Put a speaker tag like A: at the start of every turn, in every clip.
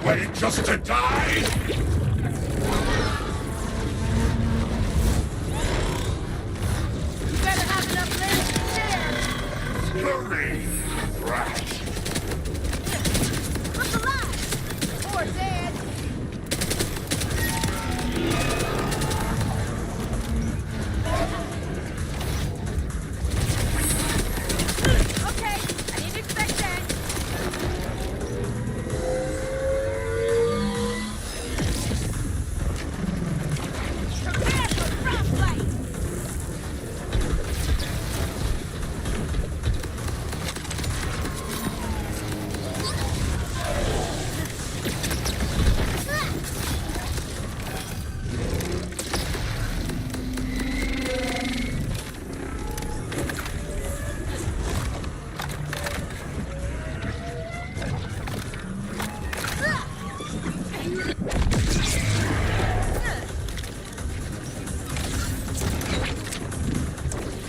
A: Wait just to die?
B: You better have enough legs to stand.
A: Scurry, rat.
B: Look alive! Or dead. Okay, I didn't expect that. Prepare for frostbite!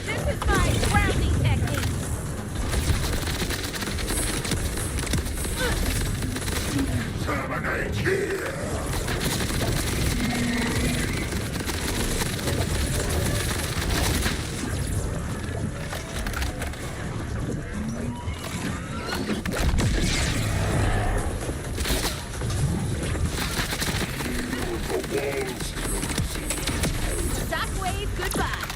B: This is my grounding technique.
A: Terminate here.
B: Shockwave, goodbye.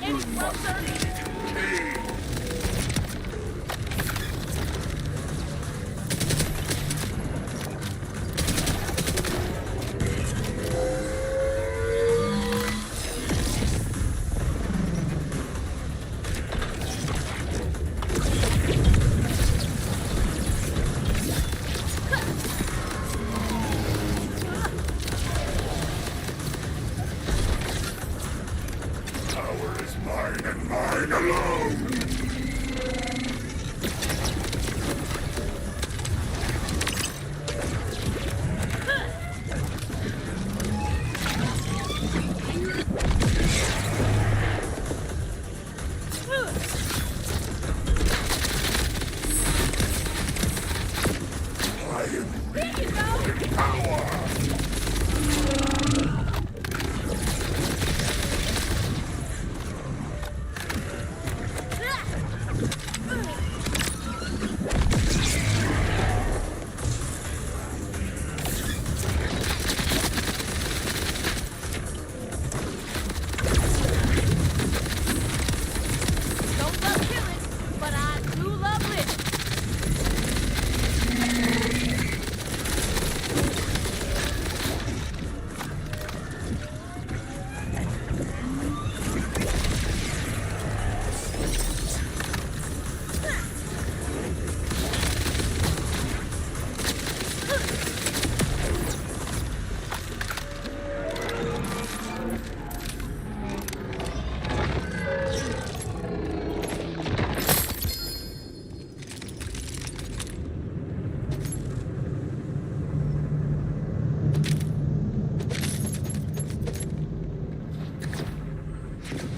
B: Any closer?
A: Power is mine and mine alone! I am
B: Here you go!
A: power!
B: Don't love killing, but I do love living.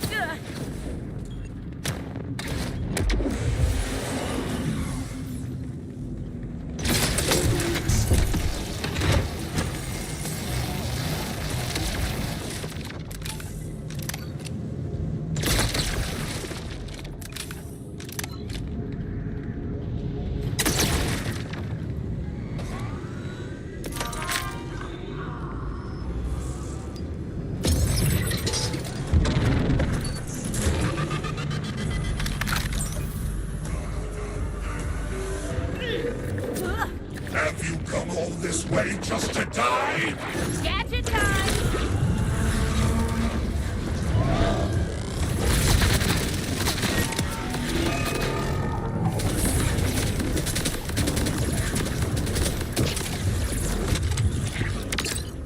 B: Ugh. Ugh.
A: Have you come all this way just to die?
B: Gadget time!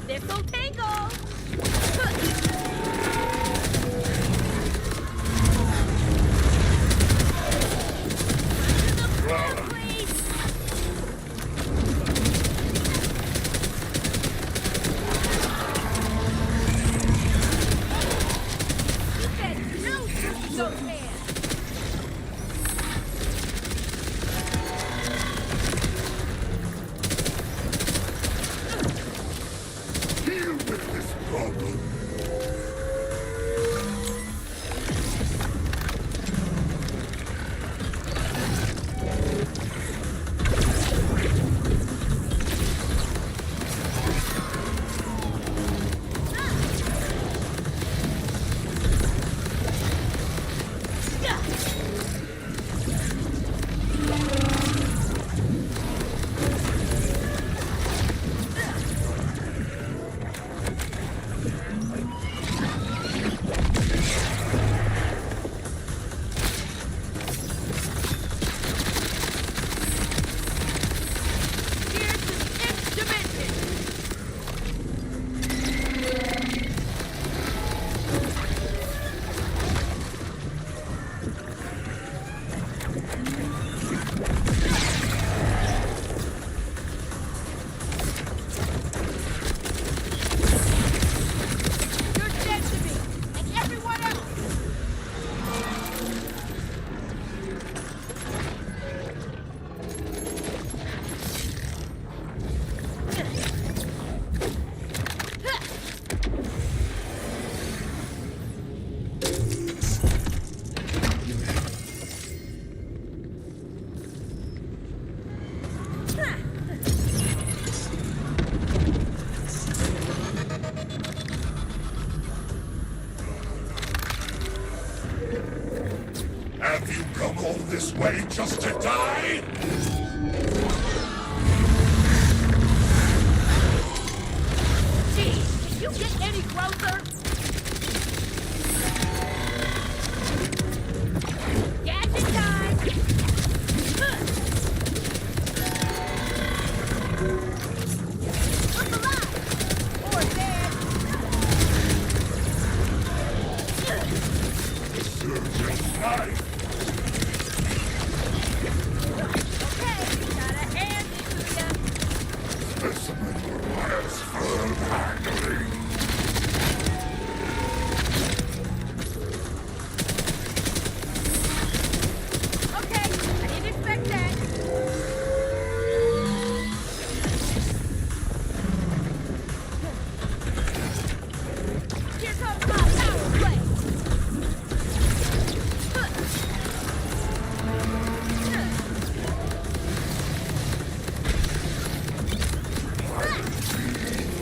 B: This'll tingle! Please! You said no, Ghost Man!
A: Deal with this problem. Have you come all this way just to die?
B: Gee, can you get any closer? Gadget time! Look alive! Or dead!
A: Surgeon's knife!
B: Okay, got a hand into ya.
A: Specimen requires firm handling.
B: Okay, I didn't expect that. Here comes my power play.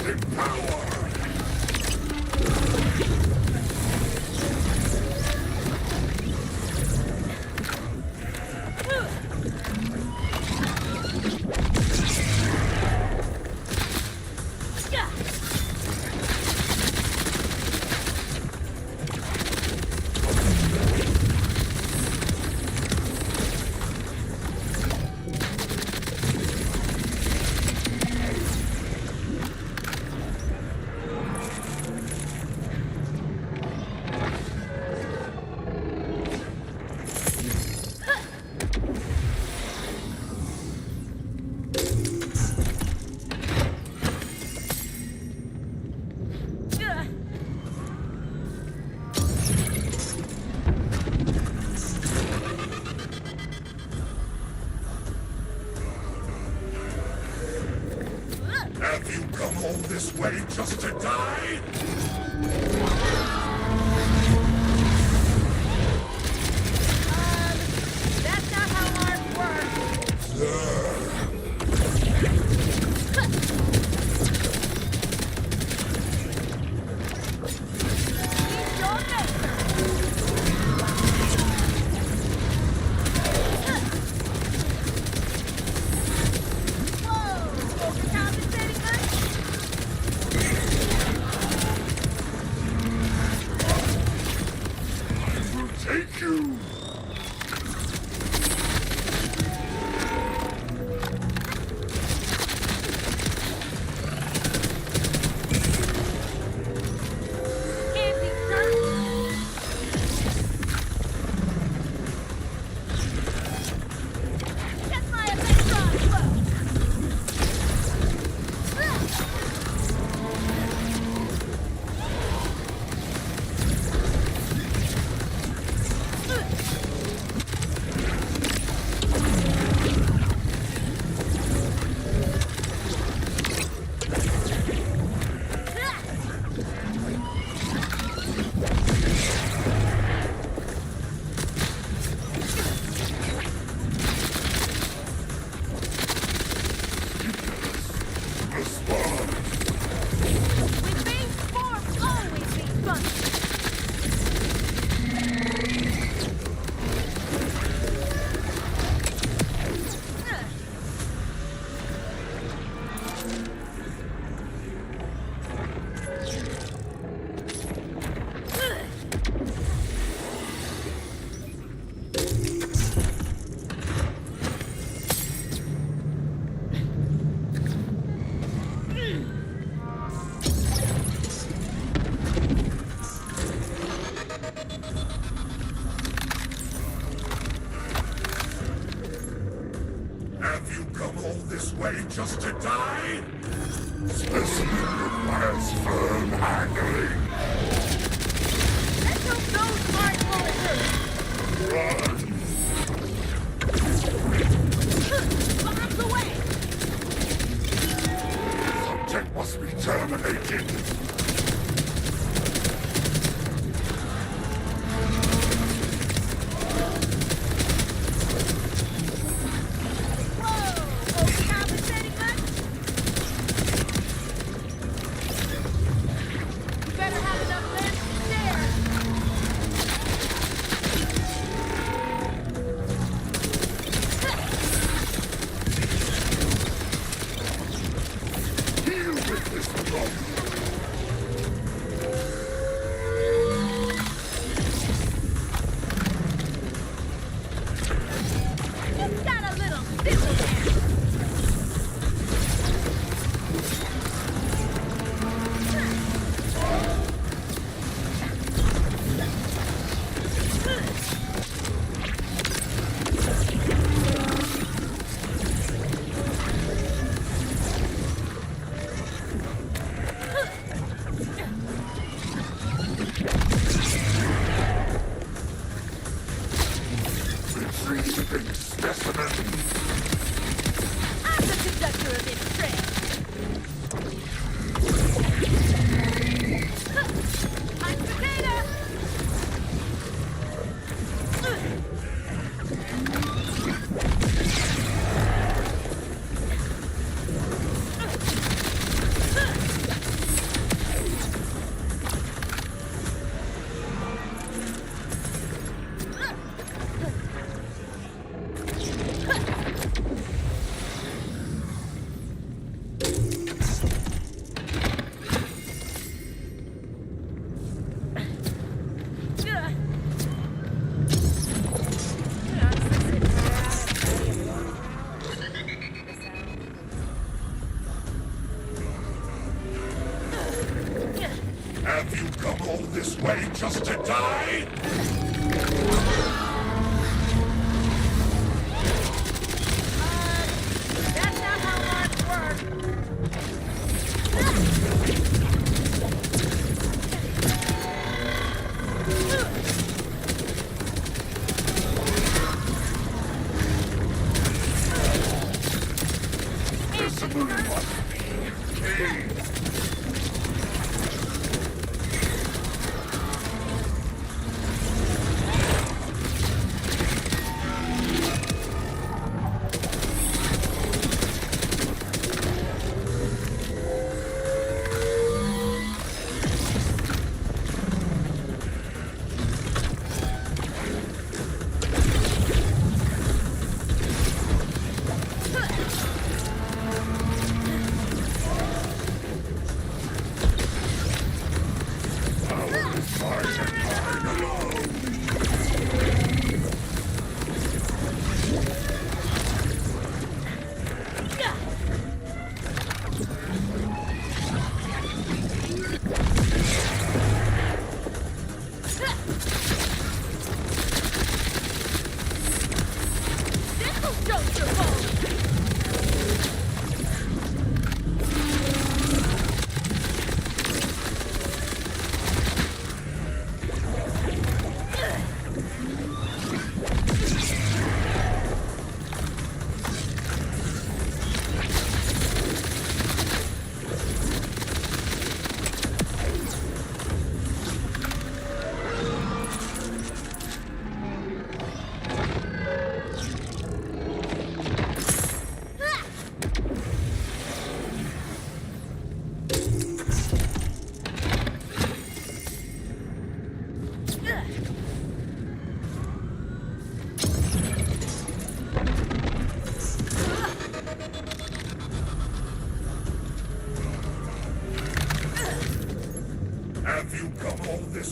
A: In power! Have you come all this way just to die?
B: That's not how art works. He's your maker. Whoa, overcompensating much?
A: I will take you!
B: Can't be certain. That's my electron flow.
A: Respond!
B: With me, form always means function.
A: Have you come all this way just to die? Specimen requires firm handling.
B: Let's hope those aren't bulletproof.
A: Run!
B: Bombs away!
A: Subject must be terminated.
B: Whoa! Overcompensating much? You better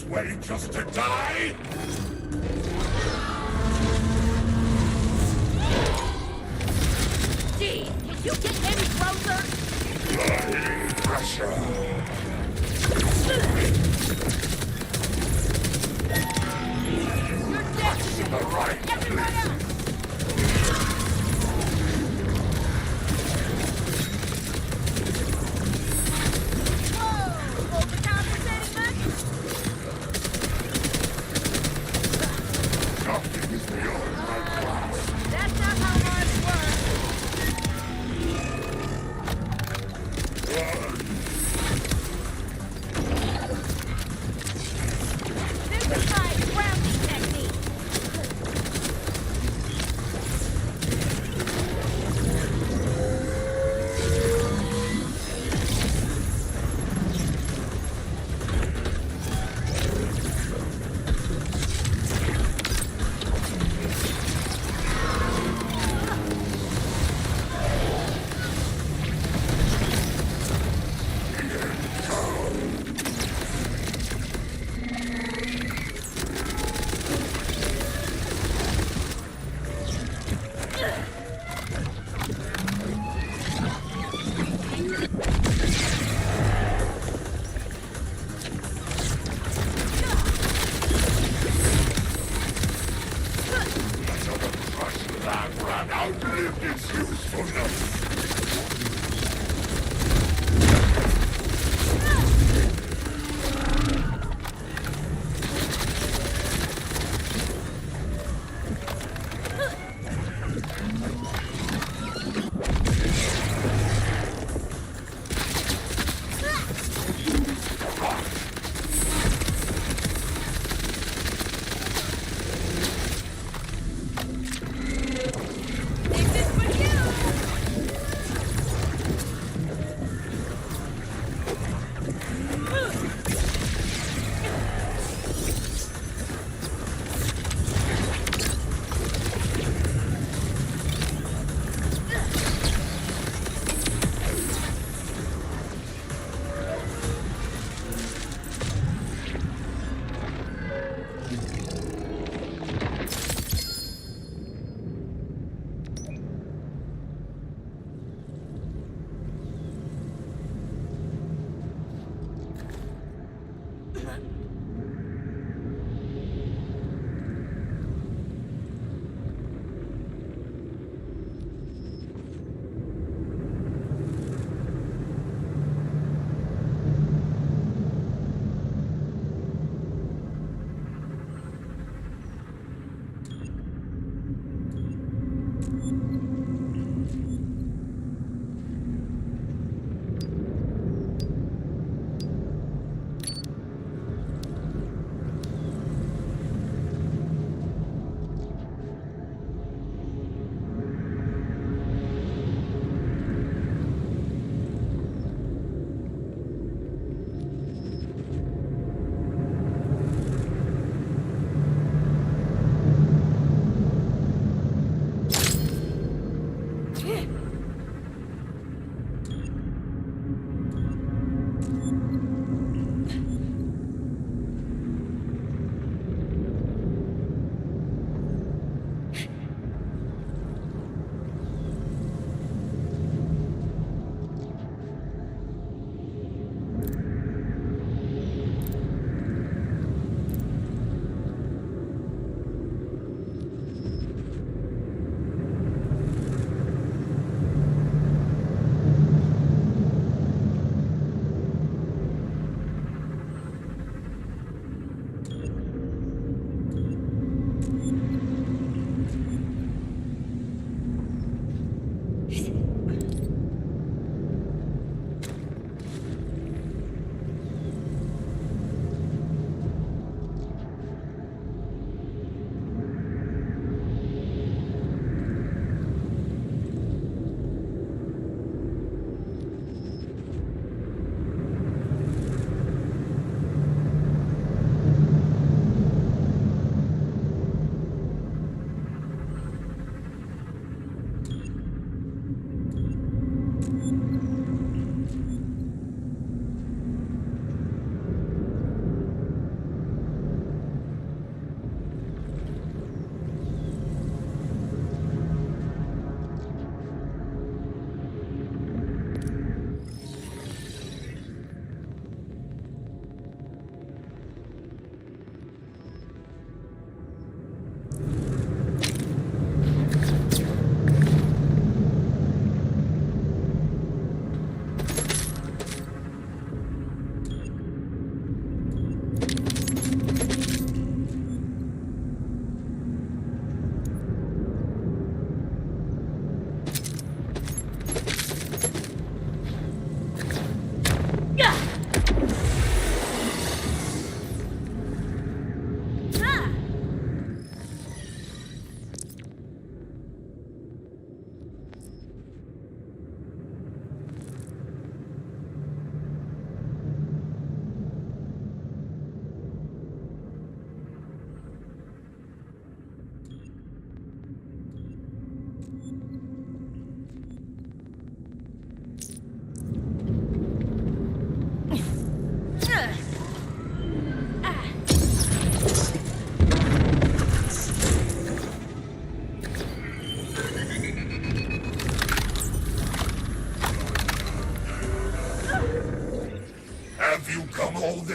A: way just to die?
B: Gee, can you get any closer?
A: Bloody pressure.
B: You're dead.
A: To the right.
B: Everyone else. Whoa! Overcompensating much?
A: Nothing is beyond my grasp.
B: That's not how hard works. This is my grounding technique.
A: Another crushed lab rat outlived its usefulness.
B: This is for you!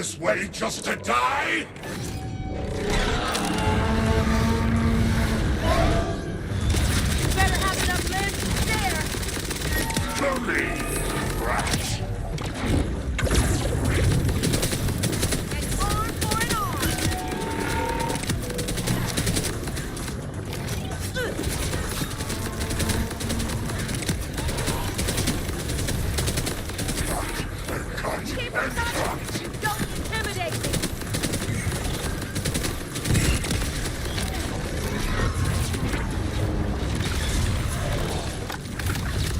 A: this way just to die?
B: Better have enough land to spare.
A: Slowly, rat.
B: And on for an arm. Keep her coming. Don't intimidate me.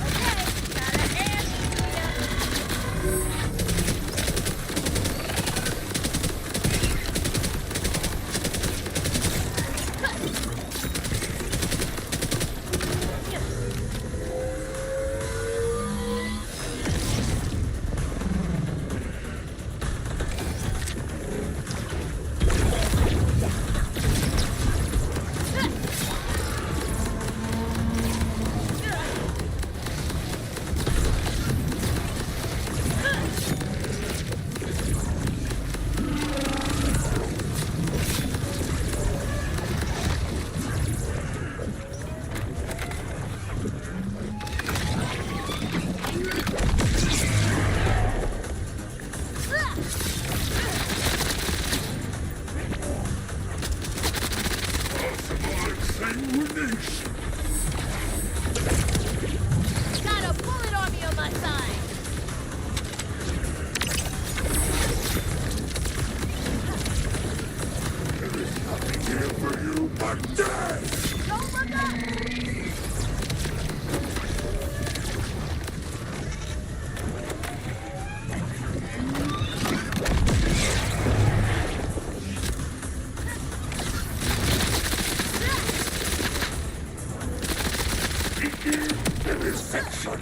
B: Okay, got a hand here.
A: Possible exsanguination.
B: Got a bullet army on my side.
A: There is nothing here for you but death.
B: Don't look up.
A: Begin vivisection.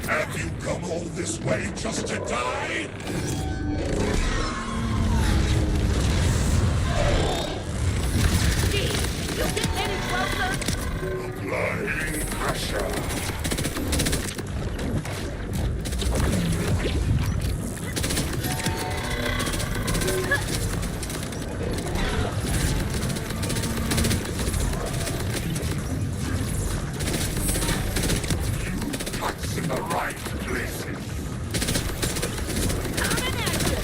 A: Have you come all this way just to die?
B: Gee, you get any closer?
A: Applying pressure. Cuts in the right places.
B: Coming at you.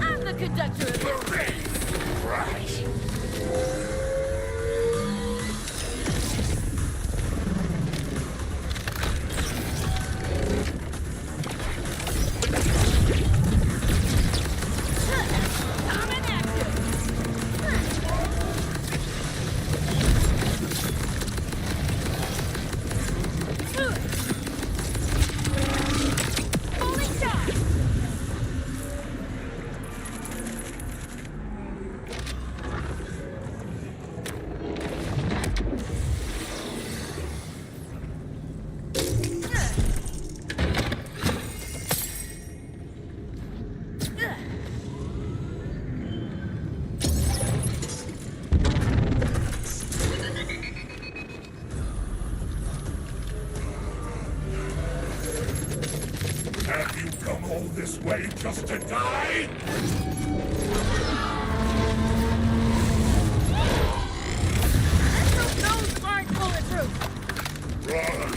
B: I'm the conductor of this.
A: Hooray! Right.
B: Coming at you. Holy shot!
A: Have you come all this way just to die?
B: Let's hope those aren't bulletproof.
A: Run!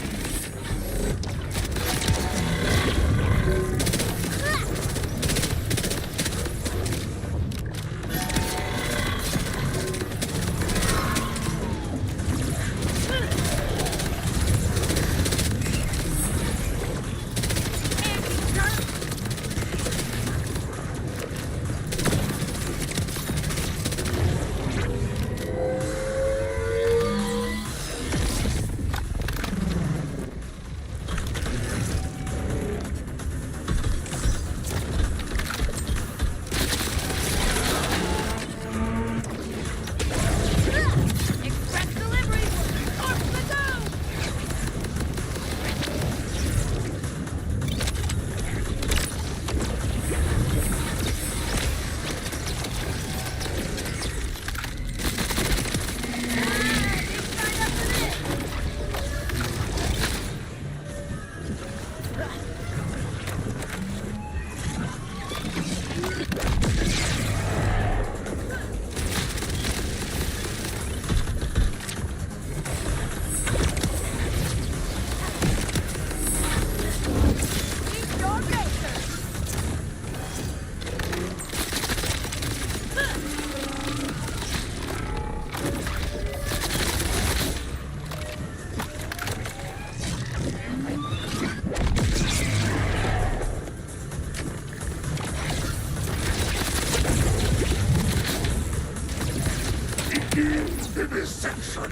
A: attention.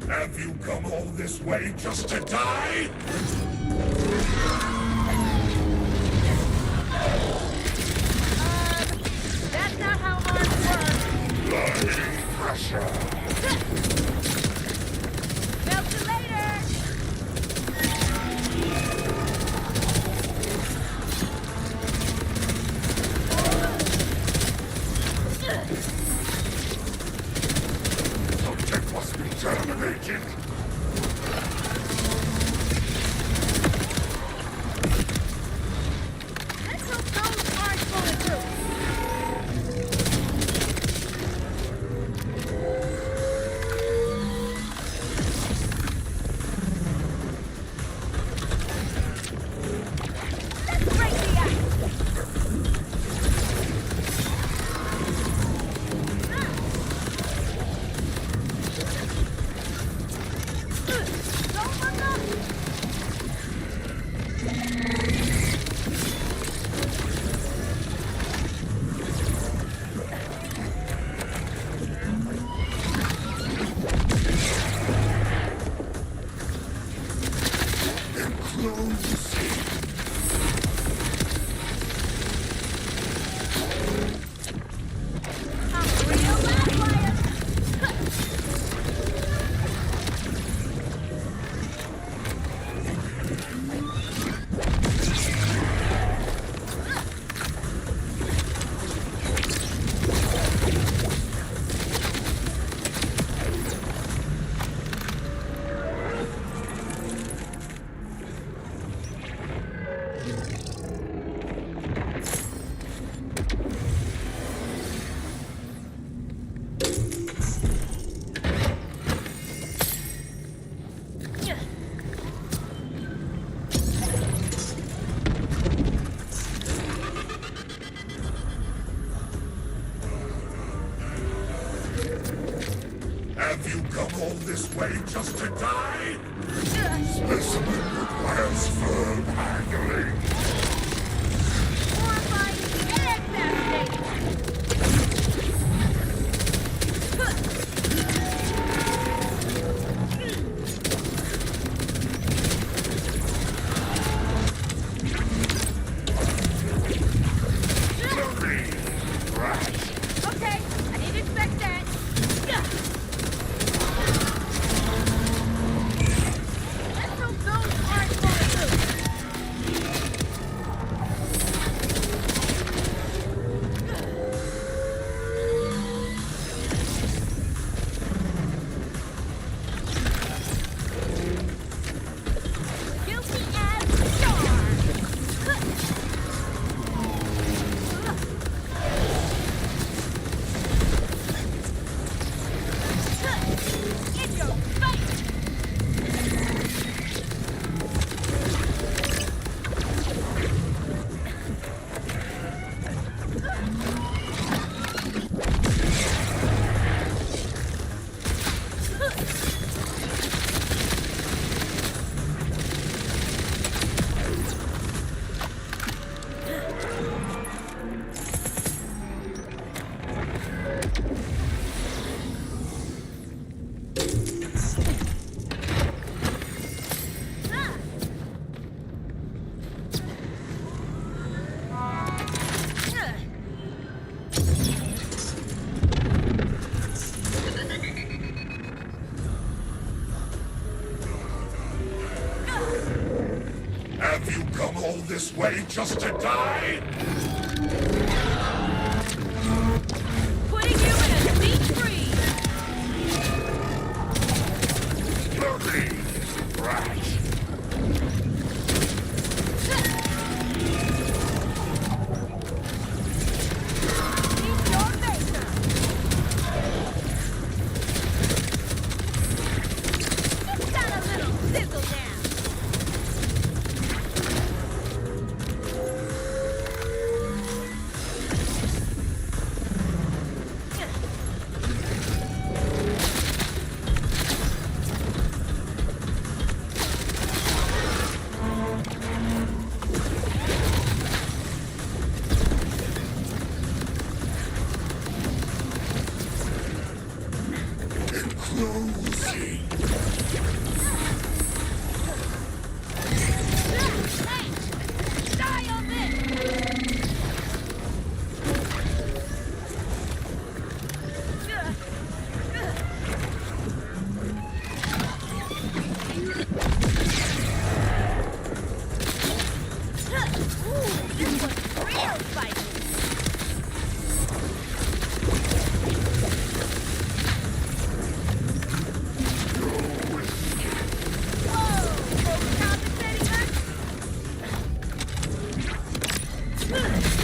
A: Have you come all this way just to die?
B: That's not how arms work.
A: Lying pressure.
B: Melt you later.
A: Subject must be terminated.
B: Let's hope those aren't going through. Let's break the ice. Don't look up.
A: Enclose.
B: I'm a real bad player.
A: Have you come all this way just to die? Specimen requires firm handling.
B: Horrifying and fascinating.
A: Flurry. Crash.
B: Okay, I didn't expect that. Let's hope those aren't going through. Guilty as charged. In your face!
A: Have you come all this way just to die?
B: Putting you in a deep freeze!
A: Flurry. Crash.
B: Keep your face up! Now fight! Whoa! Overcompensating much?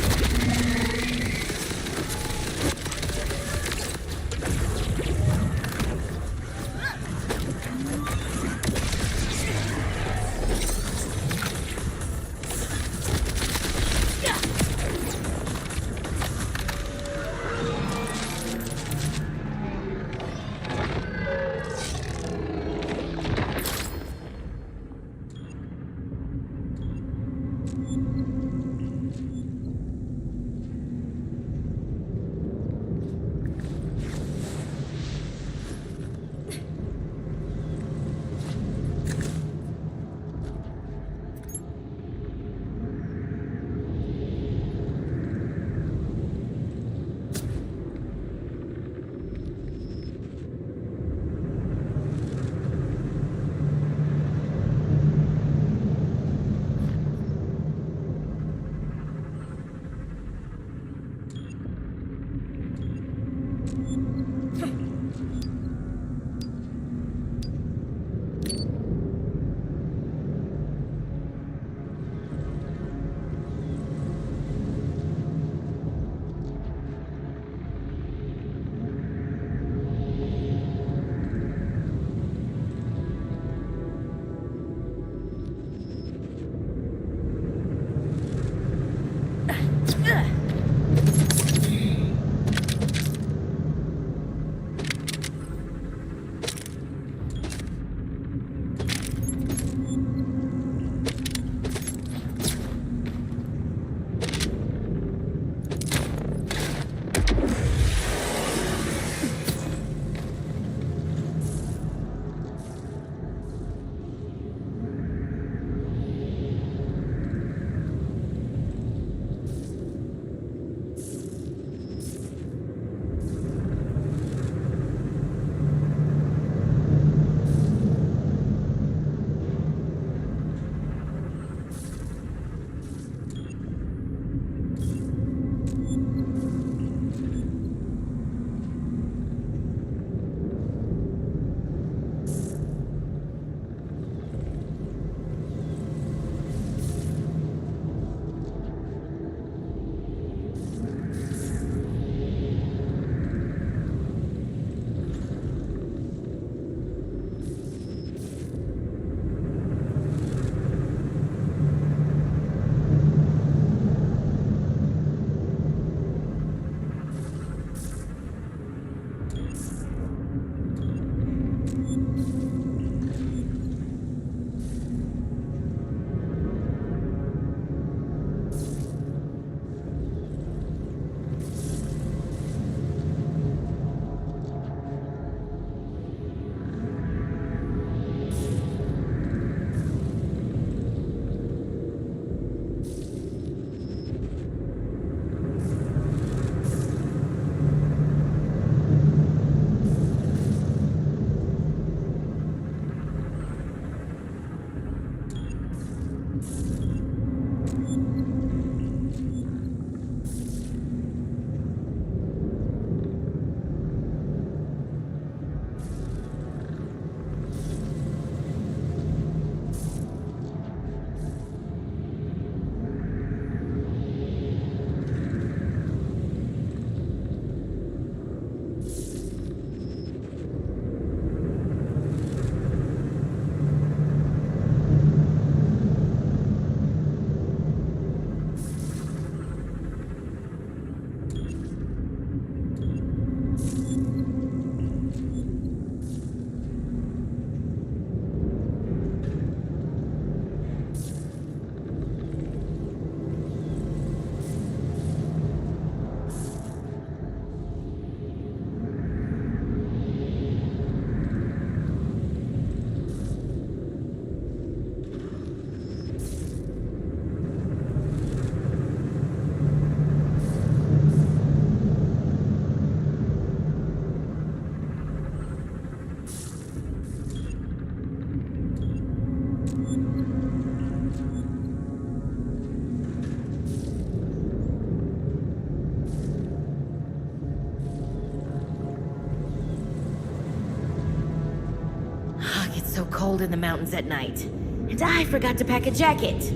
C: cold in the mountains at night. And I forgot to pack a jacket.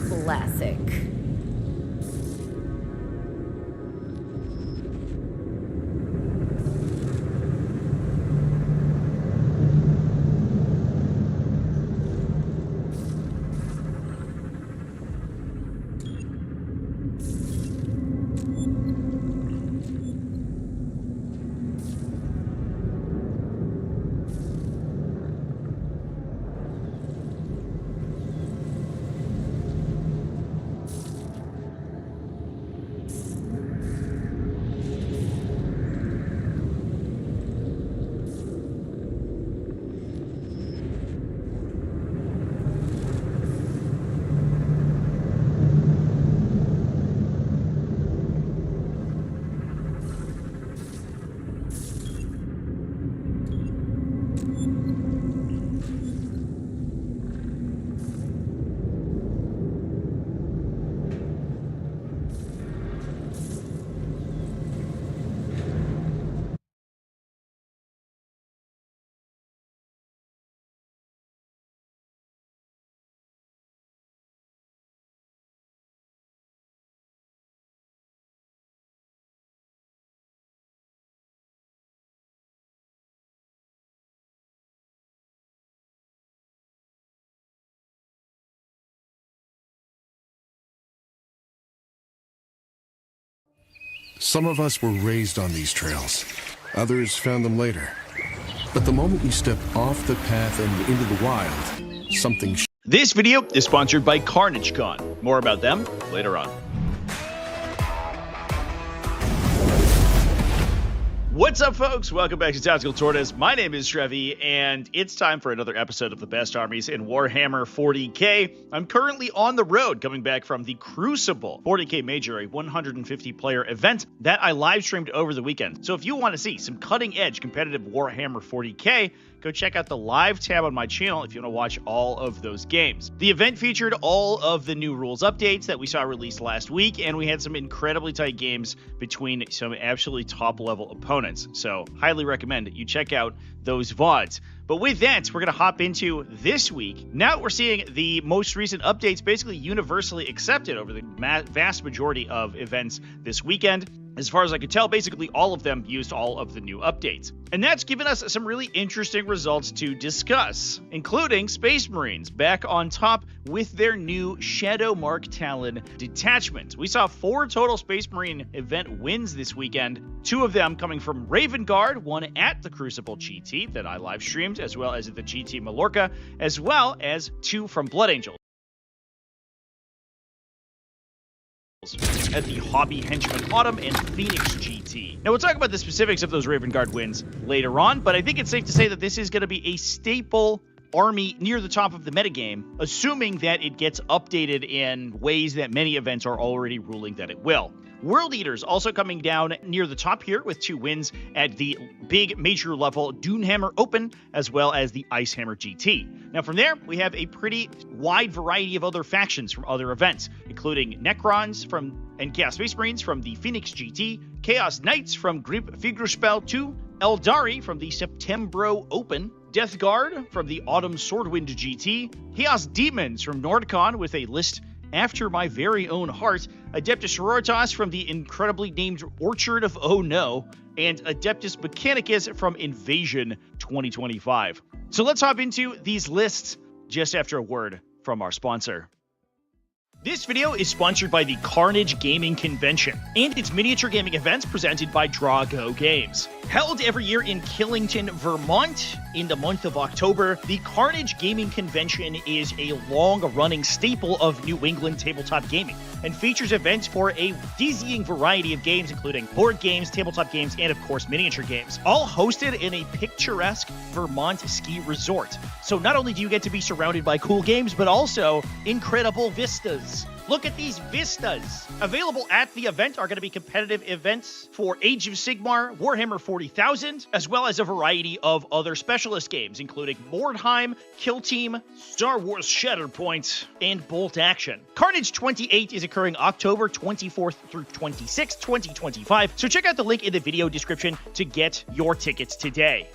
C: Classic.
A: Some of us were raised on these trails. Others found them later. But the moment you step off the path and into the wild, something
D: This video is sponsored by CarnageCon. More about them later on. What's up, folks? Welcome back to Tactical Tortoise. My name is Trevi, and it's time for another episode of the best armies in Warhammer 40k. I'm currently on the road, coming back from the Crucible 40k Major, a 150-player event that I live-streamed over the weekend. So if you want to see some cutting-edge competitive Warhammer 40k, go check out the live tab on my channel if you want to watch all of those games. The event featured all of the new rules updates that we saw released last week, and we had some incredibly tight games between some absolutely top-level opponents. So highly recommend that you check out those VODs. But with that, we're going to hop into this week. Now we're seeing the most recent updates basically universally accepted over the vast majority of events this weekend. As far as I could tell, basically all of them used all of the new updates. And that's given us some really interesting results to discuss, including Space Marines back on top with their new Shadowmark Talon detachment. We saw 4 total Space Marine event wins this weekend, 2 of them coming from Raven Guard, one at the Crucible GT that I live streamed, as well as at the GT Mallorca, as well as 2 from Blood Angel at the Hobby Henchman Autumn and Phoenix GT. Now, we'll talk about the specifics of those Raven Guard wins later on, but I think it's safe to say that this is going to be a staple army near the top of the metagame, assuming that it gets updated in ways that many events are already ruling that it will. World Eaters also coming down near the top here with 2 wins at the big major level Dunehammer Open, as well as the Icehammer GT. Now from there, we have a pretty wide variety of other factions from other events, including Necrons and Chaos Space Marines from the Phoenix GT, Chaos Knights from Grip Figurspell 2, Eldari from the Septembro Open, Death Guard from the Autumn Swordwind GT, Chaos Demons from Nordcon with a list after my very own heart, Adeptus Sororitas from the incredibly named Orchard of Oh No, and Adeptus Mechanicus from Invasion 2025. So let's hop into these lists just after a word from our sponsor. This video is sponsored by the Carnage Gaming Convention and its miniature gaming events presented by Drago Games. Held every year in Killington, Vermont in the month of October, the Carnage Gaming Convention is a long-running staple of New England tabletop gaming and features events for a dizzying variety of games, including board games, tabletop games, and of course miniature games, all hosted in a picturesque Vermont ski resort. So not only do you get to be surrounded by cool games, but also incredible vistas. Look at these vistas. Available at the event are going to be competitive events for Age of Sigmar, Warhammer 40,000, as well as a variety of other specialist games, including Mordheim, Kill Team, Star Wars Shatterpoint, and Bolt Action. Carnage 28 is occurring October 24th through 26th, 2025, so check out the link in the video description to get your tickets today.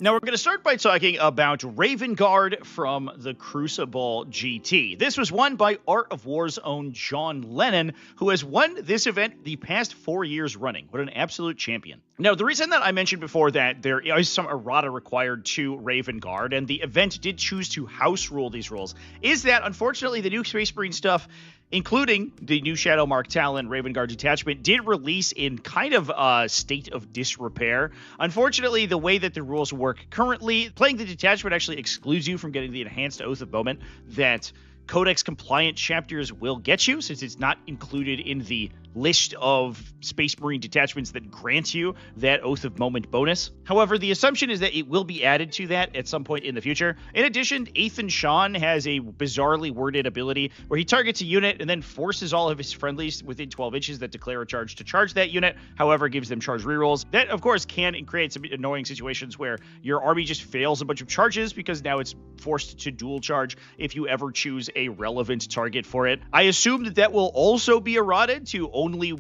D: Now, we're going to start by talking about Raven Guard from the Crucible GT. This was won by Art of War's own John Lennon, who has won this event the past 4 years running. What an absolute champion. Now, the reason that I mentioned before that there is some errata required to Raven Guard, and the event did choose to house rule these rules, is that, unfortunately, the new Space Marine stuff, including the new Shadowmark Talon Raven Guard detachment, did release in kind of a state of disrepair. Unfortunately, the way that the rules work currently, playing the detachment actually excludes you from getting the enhanced Oath of Moment that Codex compliant chapters will get you, since it's not included in the list of Space Marine detachments that grant you that Oath of Moment bonus. However, the assumption is that it will be added to that at some point in the future. In addition, Ethan Sean has a bizarrely worded ability where he targets a unit and then forces all of his friendlies within 12 inches that declare a charge to charge that unit, however, gives them charge rerolls. That, of course, can create some annoying situations where your army just fails a bunch of charges because now it's forced to dual charge if you ever choose a relevant target for it. I assume that that will also be eroded to only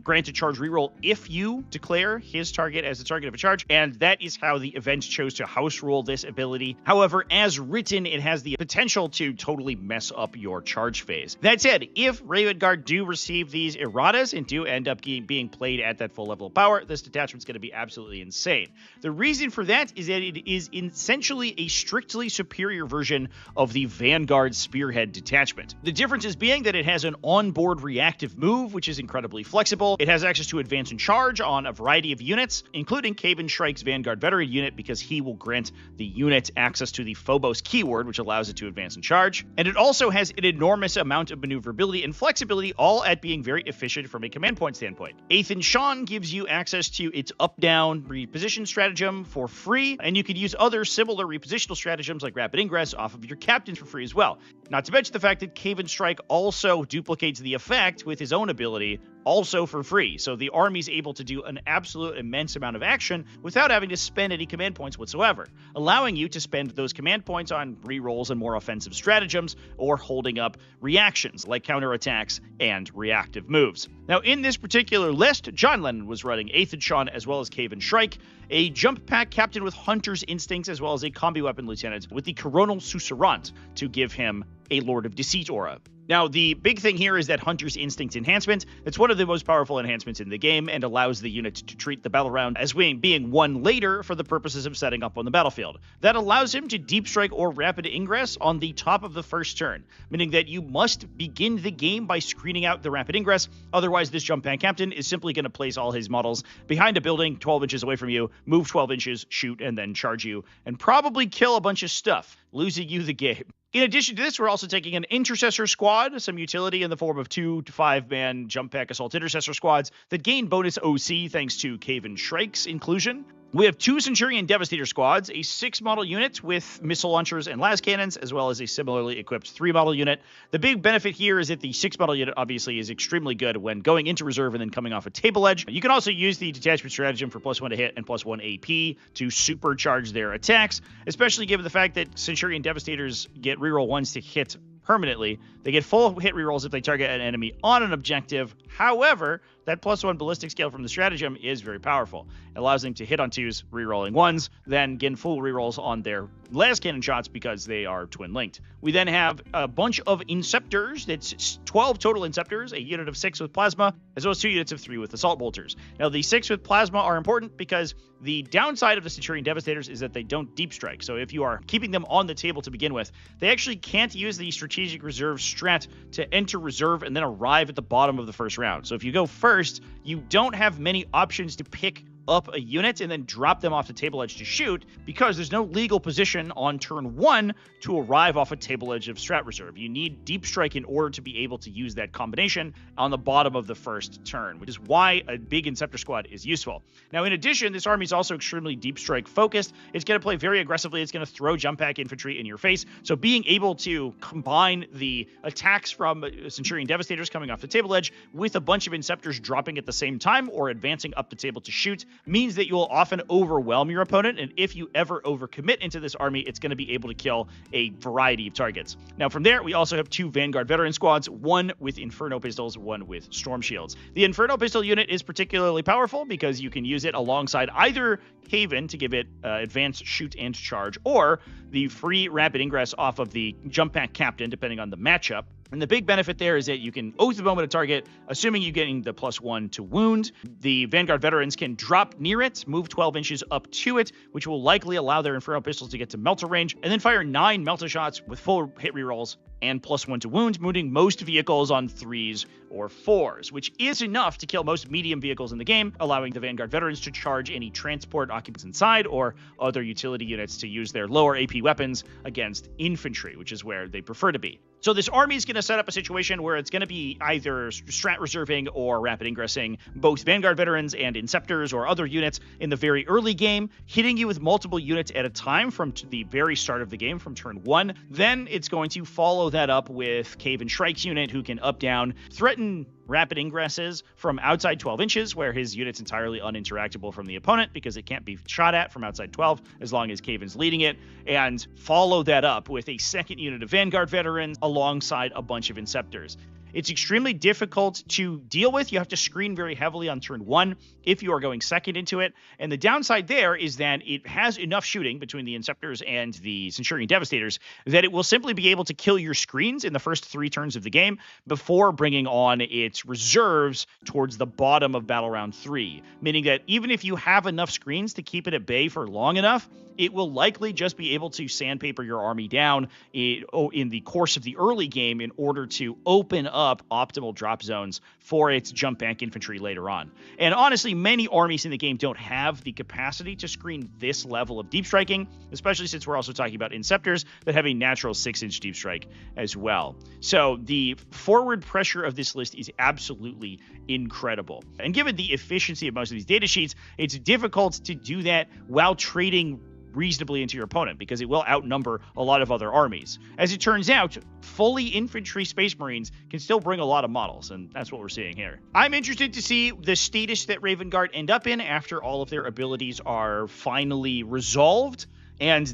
D: grant a charge reroll if you declare his target as the target of a charge, and that is how the event chose to house rule this ability. However, as written, it has the potential to totally mess up your charge phase. That said, if Raven Guard do receive these erratas and do end up being played at that full level of power, this detachment's going to be absolutely insane. The reason for that is that it is essentially a strictly superior version of the Vanguard Spearhead detachment. The difference is being that it has an onboard reactive move, which is incredibly flexible. It has access to advance and charge on a variety of units, including Kaven Shrike's Vanguard Veteran unit, because he will grant the unit access to the Phobos keyword, which allows it to advance and charge. And it also has an enormous amount of maneuverability and flexibility, all at being very efficient from a command point standpoint. Ethan Sean gives you access to its up-down reposition stratagem for free, and you could use other similar repositional stratagems like Rapid Ingress off of your captains for free as well. Not to mention the fact that Kaven Shrike also duplicates the effect with his own ability, also for free. So the army's able to do an absolute immense amount of action without having to spend any command points whatsoever, allowing you to spend those command points on rerolls and more offensive stratagems or holding up reactions like counterattacks and reactive moves. Now, in this particular list, John Lennon was running Ethan Sean as well as Kaven Shrike, a jump pack captain with Hunter's Instincts, as well as a combi weapon lieutenant with the Coronal Susurrant to give him a Lord of Deceit aura. Now, the big thing here is that Hunter's Instinct enhancement. It's one of the most powerful enhancements in the game and allows the unit to treat the battle round as being one later for the purposes of setting up on the battlefield. That allows him to deep strike or rapid ingress on the top of the first turn, meaning that you must begin the game by screening out the rapid ingress. Otherwise, this jump pack captain is simply going to place all his models behind a building 12 inches away from you, move 12 inches, shoot, and then charge you, and probably kill a bunch of stuff, losing you the game. In addition to this, we're also taking an Intercessor squad, some utility in the form of 2 to 5 man jump pack assault Intercessor squads that gain bonus OC thanks to Kaven Shrike's inclusion. We have 2 Centurion Devastator squads, a 6 model unit with missile launchers and las cannons, as well as a similarly equipped 3 model unit. The big benefit here is that the 6 model unit obviously is extremely good when going into reserve and then coming off a table edge. You can also use the detachment stratagem for +1 to hit and +1 AP to supercharge their attacks, especially given the fact that Centurion Devastators get reroll 1s to hit permanently. They get full hit rerolls if they target an enemy on an objective. However, that +1 ballistic scale from the stratagem is very powerful. It allows them to hit on 2s, rerolling 1s, then get full rerolls on their las cannon shots because they are twin linked. We then have a bunch of Inceptors. That's 12 total Inceptors, a unit of 6 with plasma, as well as 2 units of 3 with assault bolters. Now, the 6 with plasma are important because the downside of the Centurion Devastators is that they don't deep strike. So if you are keeping them on the table to begin with, they actually can't use the strategic reserve strat to enter reserve and then arrive at the bottom of the first round. So if you go first, you don't have many options to pick up a unit and then drop them off the table edge to shoot, because there's no legal position on turn 1 to arrive off a table edge of strat reserve. You need deep strike in order to be able to use that combination on the bottom of the first turn, which is why a big Inceptor squad is useful. Now, in addition, this army is also extremely deep strike focused. It's going to play very aggressively. It's going to throw jump pack infantry in your face. So being able to combine the attacks from Centurion Devastators coming off the table edge with a bunch of Inceptors dropping at the same time or advancing up the table to shoot means that you will often overwhelm your opponent, and if you ever overcommit into this army, it's going to be able to kill a variety of targets. Now from there, we also have 2 Vanguard veteran squads, one with Inferno pistols, one with Storm shields. The Inferno pistol unit is particularly powerful because you can use it alongside either Haven to give it advanced shoot and charge, or the free rapid ingress off of the jump pack captain, depending on the matchup. And the big benefit there is that you can oath the moment of target, assuming you're getting the +1 to wound. The Vanguard veterans can drop near it, move 12 inches up to it, which will likely allow their Inferno pistols to get to melter range, and then fire 9 melter shots with full hit rerolls and +1 to wound, wounding most vehicles on 3s or 4s, which is enough to kill most medium vehicles in the game, allowing the Vanguard veterans to charge any transport occupants inside or other utility units to use their lower AP weapons against infantry, which is where they prefer to be. So this army is going to set up a situation where it's going to be either strat reserving or rapid ingressing both Vanguard veterans and Inceptors or other units in the very early game, hitting you with multiple units at a time from the very start of the game, from turn 1. Then it's going to follow that up with Cave and Shrike's unit, who can up, down, threaten rapid ingresses from outside 12 inches, where his unit's entirely uninteractable from the opponent because it can't be shot at from outside 12 as long as Caven's leading it, and follow that up with a second unit of Vanguard veterans alongside a bunch of Inceptors. It's extremely difficult to deal with. You have to screen very heavily on turn 1 if you are going second into it. And the downside there is that it has enough shooting between the Inceptors and the Centurion Devastators that it will simply be able to kill your screens in the first 3 turns of the game before bringing on its reserves towards the bottom of Battle Round 3. Meaning that even if you have enough screens to keep it at bay for long enough, it will likely just be able to sandpaper your army down in the course of the early game in order to open up optimal drop zones for its jump back infantry later on. And honestly, many armies in the game don't have the capacity to screen this level of deep striking, especially since we're also talking about Inceptors that have a natural 6-inch deep strike as well. So the forward pressure of this list is absolutely incredible. And given the efficiency of most of these data sheets, it's difficult to do that while trading reasonably into your opponent because it will outnumber a lot of other armies. As it turns out, fully infantry Space Marines can still bring a lot of models, and that's what we're seeing here. I'm interested to see the status that Raven Guard end up in after all of their abilities are finally resolved, and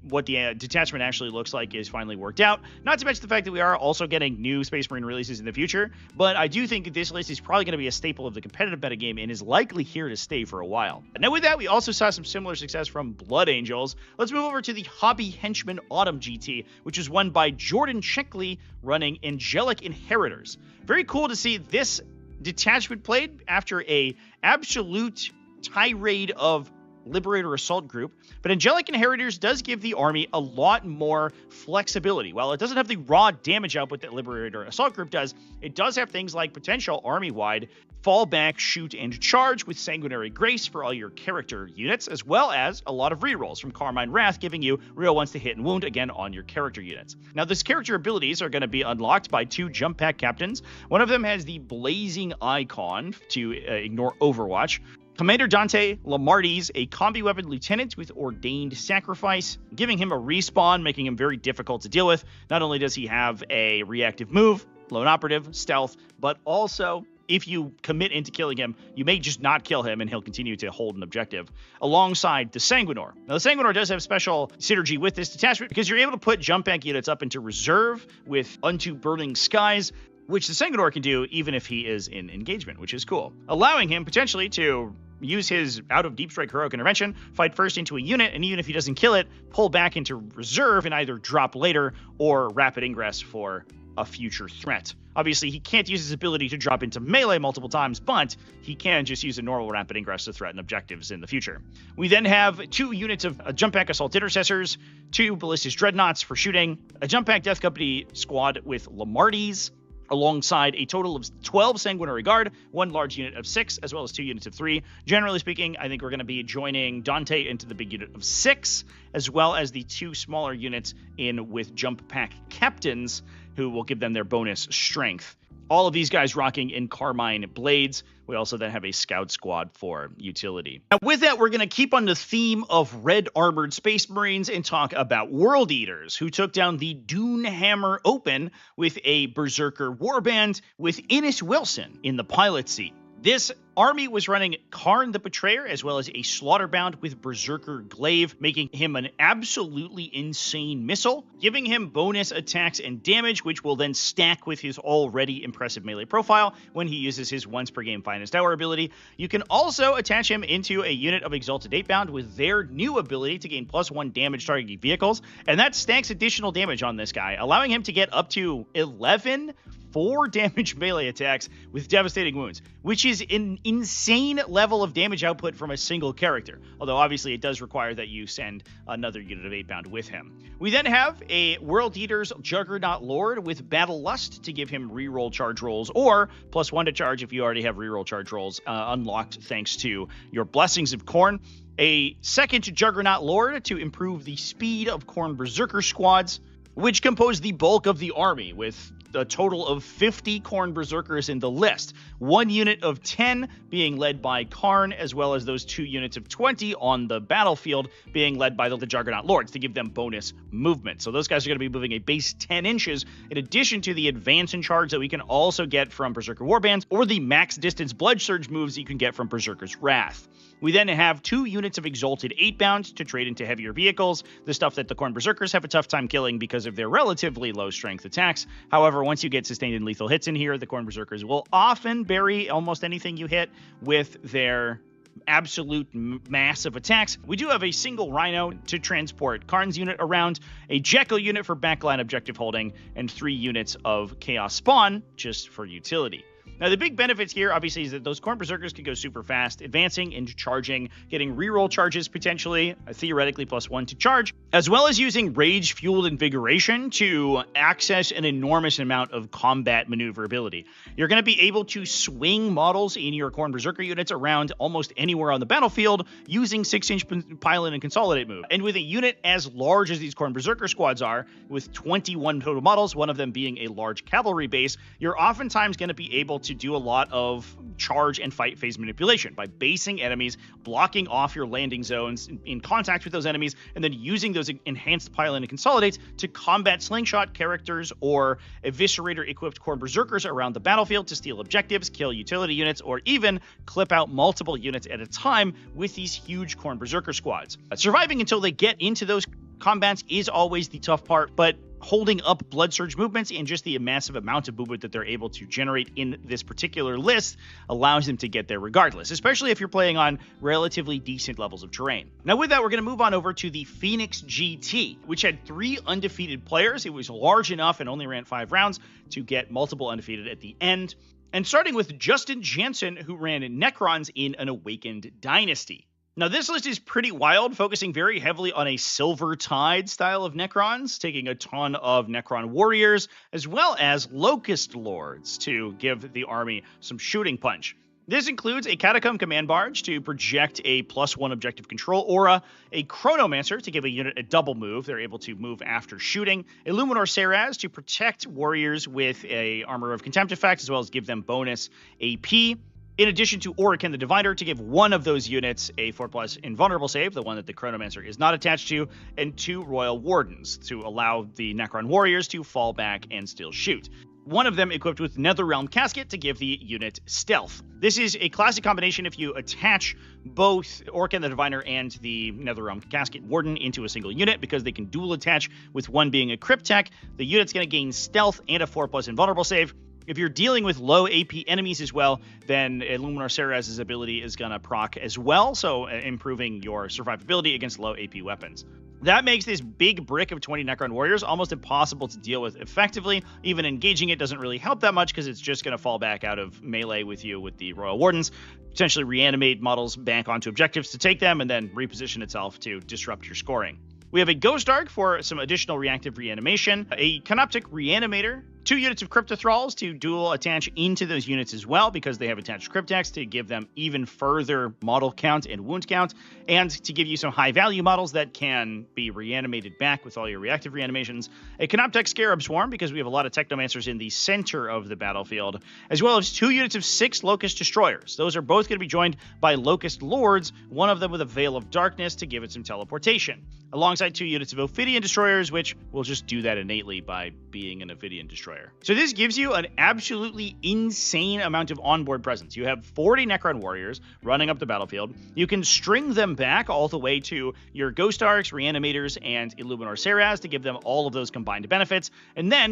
D: what the detachment actually looks like is finally worked out. Not to mention the fact that we are also getting new Space Marine releases in the future, but I do think this list is probably going to be a staple of the competitive metagame and is likely here to stay for a while. Now with that, we also saw some similar success from Blood Angels. Let's move over to the Hobby Henchman Autumn GT, which is won by Jordan Checkley running Angelic Inheritors. Very cool to see this detachment played after a absolute tirade of Liberator Assault Group, but Angelic Inheritors does give the army a lot more flexibility. While it doesn't have the raw damage output that Liberator Assault Group does, it does have things like potential army-wide fallback, shoot, and charge with Sanguinary Grace for all your character units, as well as a lot of rerolls from Carmine Wrath, giving you real ones to hit and wound again on your character units. Now, these character abilities are going to be unlocked by 2 jump pack captains. One of them has the blazing icon to ignore Overwatch. Commander Dante Lamartis, a combi weapon lieutenant with Ordained Sacrifice, giving him a respawn, making him very difficult to deal with. Not only does he have a reactive move, lone operative, stealth, but also if you commit into killing him, you may just not kill him and he'll continue to hold an objective alongside the Sanguinor. Now, the Sanguinor does have special synergy with this detachment because you're able to put jump back units up into reserve with Unto Burning Skies, which the Sanguinor can do even if he is in engagement, which is cool, allowing him potentially to use his out of Deep Strike Heroic Intervention, fight first into a unit, and even if he doesn't kill it, pull back into reserve and either drop later or rapid ingress for a future threat. Obviously, he can't use his ability to drop into melee multiple times, but he can just use a normal rapid ingress to threaten objectives in the future. We then have 2 units of jump pack Assault Intercessors, 2 Ballistic Dreadnoughts for shooting, a jump pack Death Company squad with Lamartis, alongside a total of 12 Sanguinary Guard, 1 large unit of 6, as well as 2 units of 3. Generally speaking, I think we're going to be joining Dante into the big unit of 6, as well as the 2 smaller units in with jump pack captains, who will give them their bonus strength. All of these guys rocking in Carmine Blades. We also then have a Scout Squad for utility. Now with that, we're going to keep on the theme of red armored Space Marines and talk about World Eaters, who took down the Dunehammer Open with a Berserker Warband with Innes Wilson in the pilot seat. This army was running Karn the Betrayer, as well as a Slaughterbound with Berserker Glaive, making him an absolutely insane missile, giving him bonus attacks and damage, which will then stack with his already impressive melee profile when he uses his once per game Finest Hour ability. You can also attach him into a unit of Exalted 8-Bound with their new ability to gain +1 damage targeting vehicles, and that stacks additional damage on this guy, allowing him to get up to 11 4 damage melee attacks with devastating wounds, which is an insane level of damage output from a single character, although obviously it does require that you send another unit of 8-Bound with him. We then have a World Eater's Juggernaut Lord with Battle Lust to give him reroll charge rolls, or +1 to charge if you already have reroll charge rolls unlocked thanks to your Blessings of Khorne. A second Juggernaut Lord to improve the speed of Khorne Berserker squads, which compose the bulk of the army, with a total of 50 Khorne Berserkers in the list. 1 unit of 10 being led by Karn, as well as those 2 units of 20 on the battlefield being led by the Juggernaut Lords to give them bonus movement. So those guys are going to be moving a base 10 inches, in addition to the advance in charge that we can also get from Berserker Warbands, or the max distance Blood Surge moves that you can get from Berserker's Wrath. We then have 2 units of Exalted 8-Bound to trade into heavier vehicles, the stuff that the Khorne Berserkers have a tough time killing because of their relatively low strength attacks. However, once you get sustained and lethal hits in here, the Khorne Berserkers will often bury almost anything you hit with their absolute mass of attacks. We do have a single Rhino to transport Karn's unit around, a Jekyll unit for backline objective holding, and 3 units of Chaos Spawn just for utility. Now, the big benefits here, obviously, is that those Khorne Berserkers can go super fast, advancing and charging, getting reroll charges potentially, theoretically +1 to charge, as well as using Rage-Fueled Invigoration to access an enormous amount of combat maneuverability. You're going to be able to swing models in your Khorne Berserker units around almost anywhere on the battlefield using 6-inch Pile-In and Consolidate move. And with a unit as large as these Khorne Berserker squads are, with 21 total models, one of them being a large cavalry base, you're oftentimes going to be able to do a lot of charge and fight phase manipulation by basing enemies, blocking off your landing zones in contact with those enemies, and then using those enhanced Pile-In and Consolidates to combat slingshot characters or Eviscerator equipped Khorne Berserkers around the battlefield to steal objectives, kill utility units, or even clip out multiple units at a time with these huge Khorne Berserker squads. Surviving until they get into those combats is always the tough part, but holding up Blood Surge movements and just the massive amount of movement that they're able to generate in this particular list allows them to get there regardless, especially if you're playing on relatively decent levels of terrain. Now with that, we're going to move on over to the Phoenix GT, which had 3 undefeated players. It was large enough and only ran 5 rounds to get multiple undefeated at the end. And starting with Justin Jansen, who ran Necrons in an Awakened Dynasty. Now, this list is pretty wild, focusing very heavily on a Silver Tide style of Necrons, taking a ton of Necron warriors, as well as Locust Lords to give the army some shooting punch. This includes a Catacomb Command Barge to project a +1 objective control aura, a Chronomancer to give a unit a double move, they're able to move after shooting, a Luminor Seraz to protect warriors with a Armor of Contempt effect, as well as give them bonus AP, in addition to Orican the Diviner to give one of those units a 4+ invulnerable save, the one that the Chronomancer is not attached to, and 2 Royal Wardens to allow the Necron warriors to fall back and still shoot. One of them equipped with Netherrealm Casket to give the unit stealth. This is a classic combination if you attach both Orican the Diviner and the Netherrealm Casket Warden into a single unit, because they can dual attach, with one being a Cryptek. The unit's going to gain stealth and a 4+ invulnerable save. If you're dealing with low AP enemies as well, then Luminor Seraz's ability is going to proc as well, so improving your survivability against low AP weapons. That makes this big brick of 20 Necron warriors almost impossible to deal with effectively. Even engaging it doesn't really help that much, because it's just going to fall back out of melee with you with the Royal Wardens, potentially reanimate models back onto objectives to take them, and then reposition itself to disrupt your scoring. We have a Ghost Arc for some additional reactive reanimation, a Canoptic Reanimator, 2 units of Cryptothralls to dual attach into those units as well, because they have attached Crypteks to give them even further model count and wound count, and to give you some high-value models that can be reanimated back with all your reactive reanimations. A Canoptek Scarab Swarm, because we have a lot of Technomancers in the center of the battlefield, as well as 2 units of 6 Locust Destroyers. Those are both going to be joined by Locust Lords, one of them with a Veil of Darkness to give it some teleportation, alongside 2 units of Ophidian Destroyers, which will just do that innately by being an Ophidian Destroyer. Destroyer. So this gives you an absolutely insane amount of onboard presence. You have 40 Necron warriors running up the battlefield. You can string them back all the way to your Ghost Arcs, Reanimators, and Illuminor Seraz to give them all of those combined benefits, and then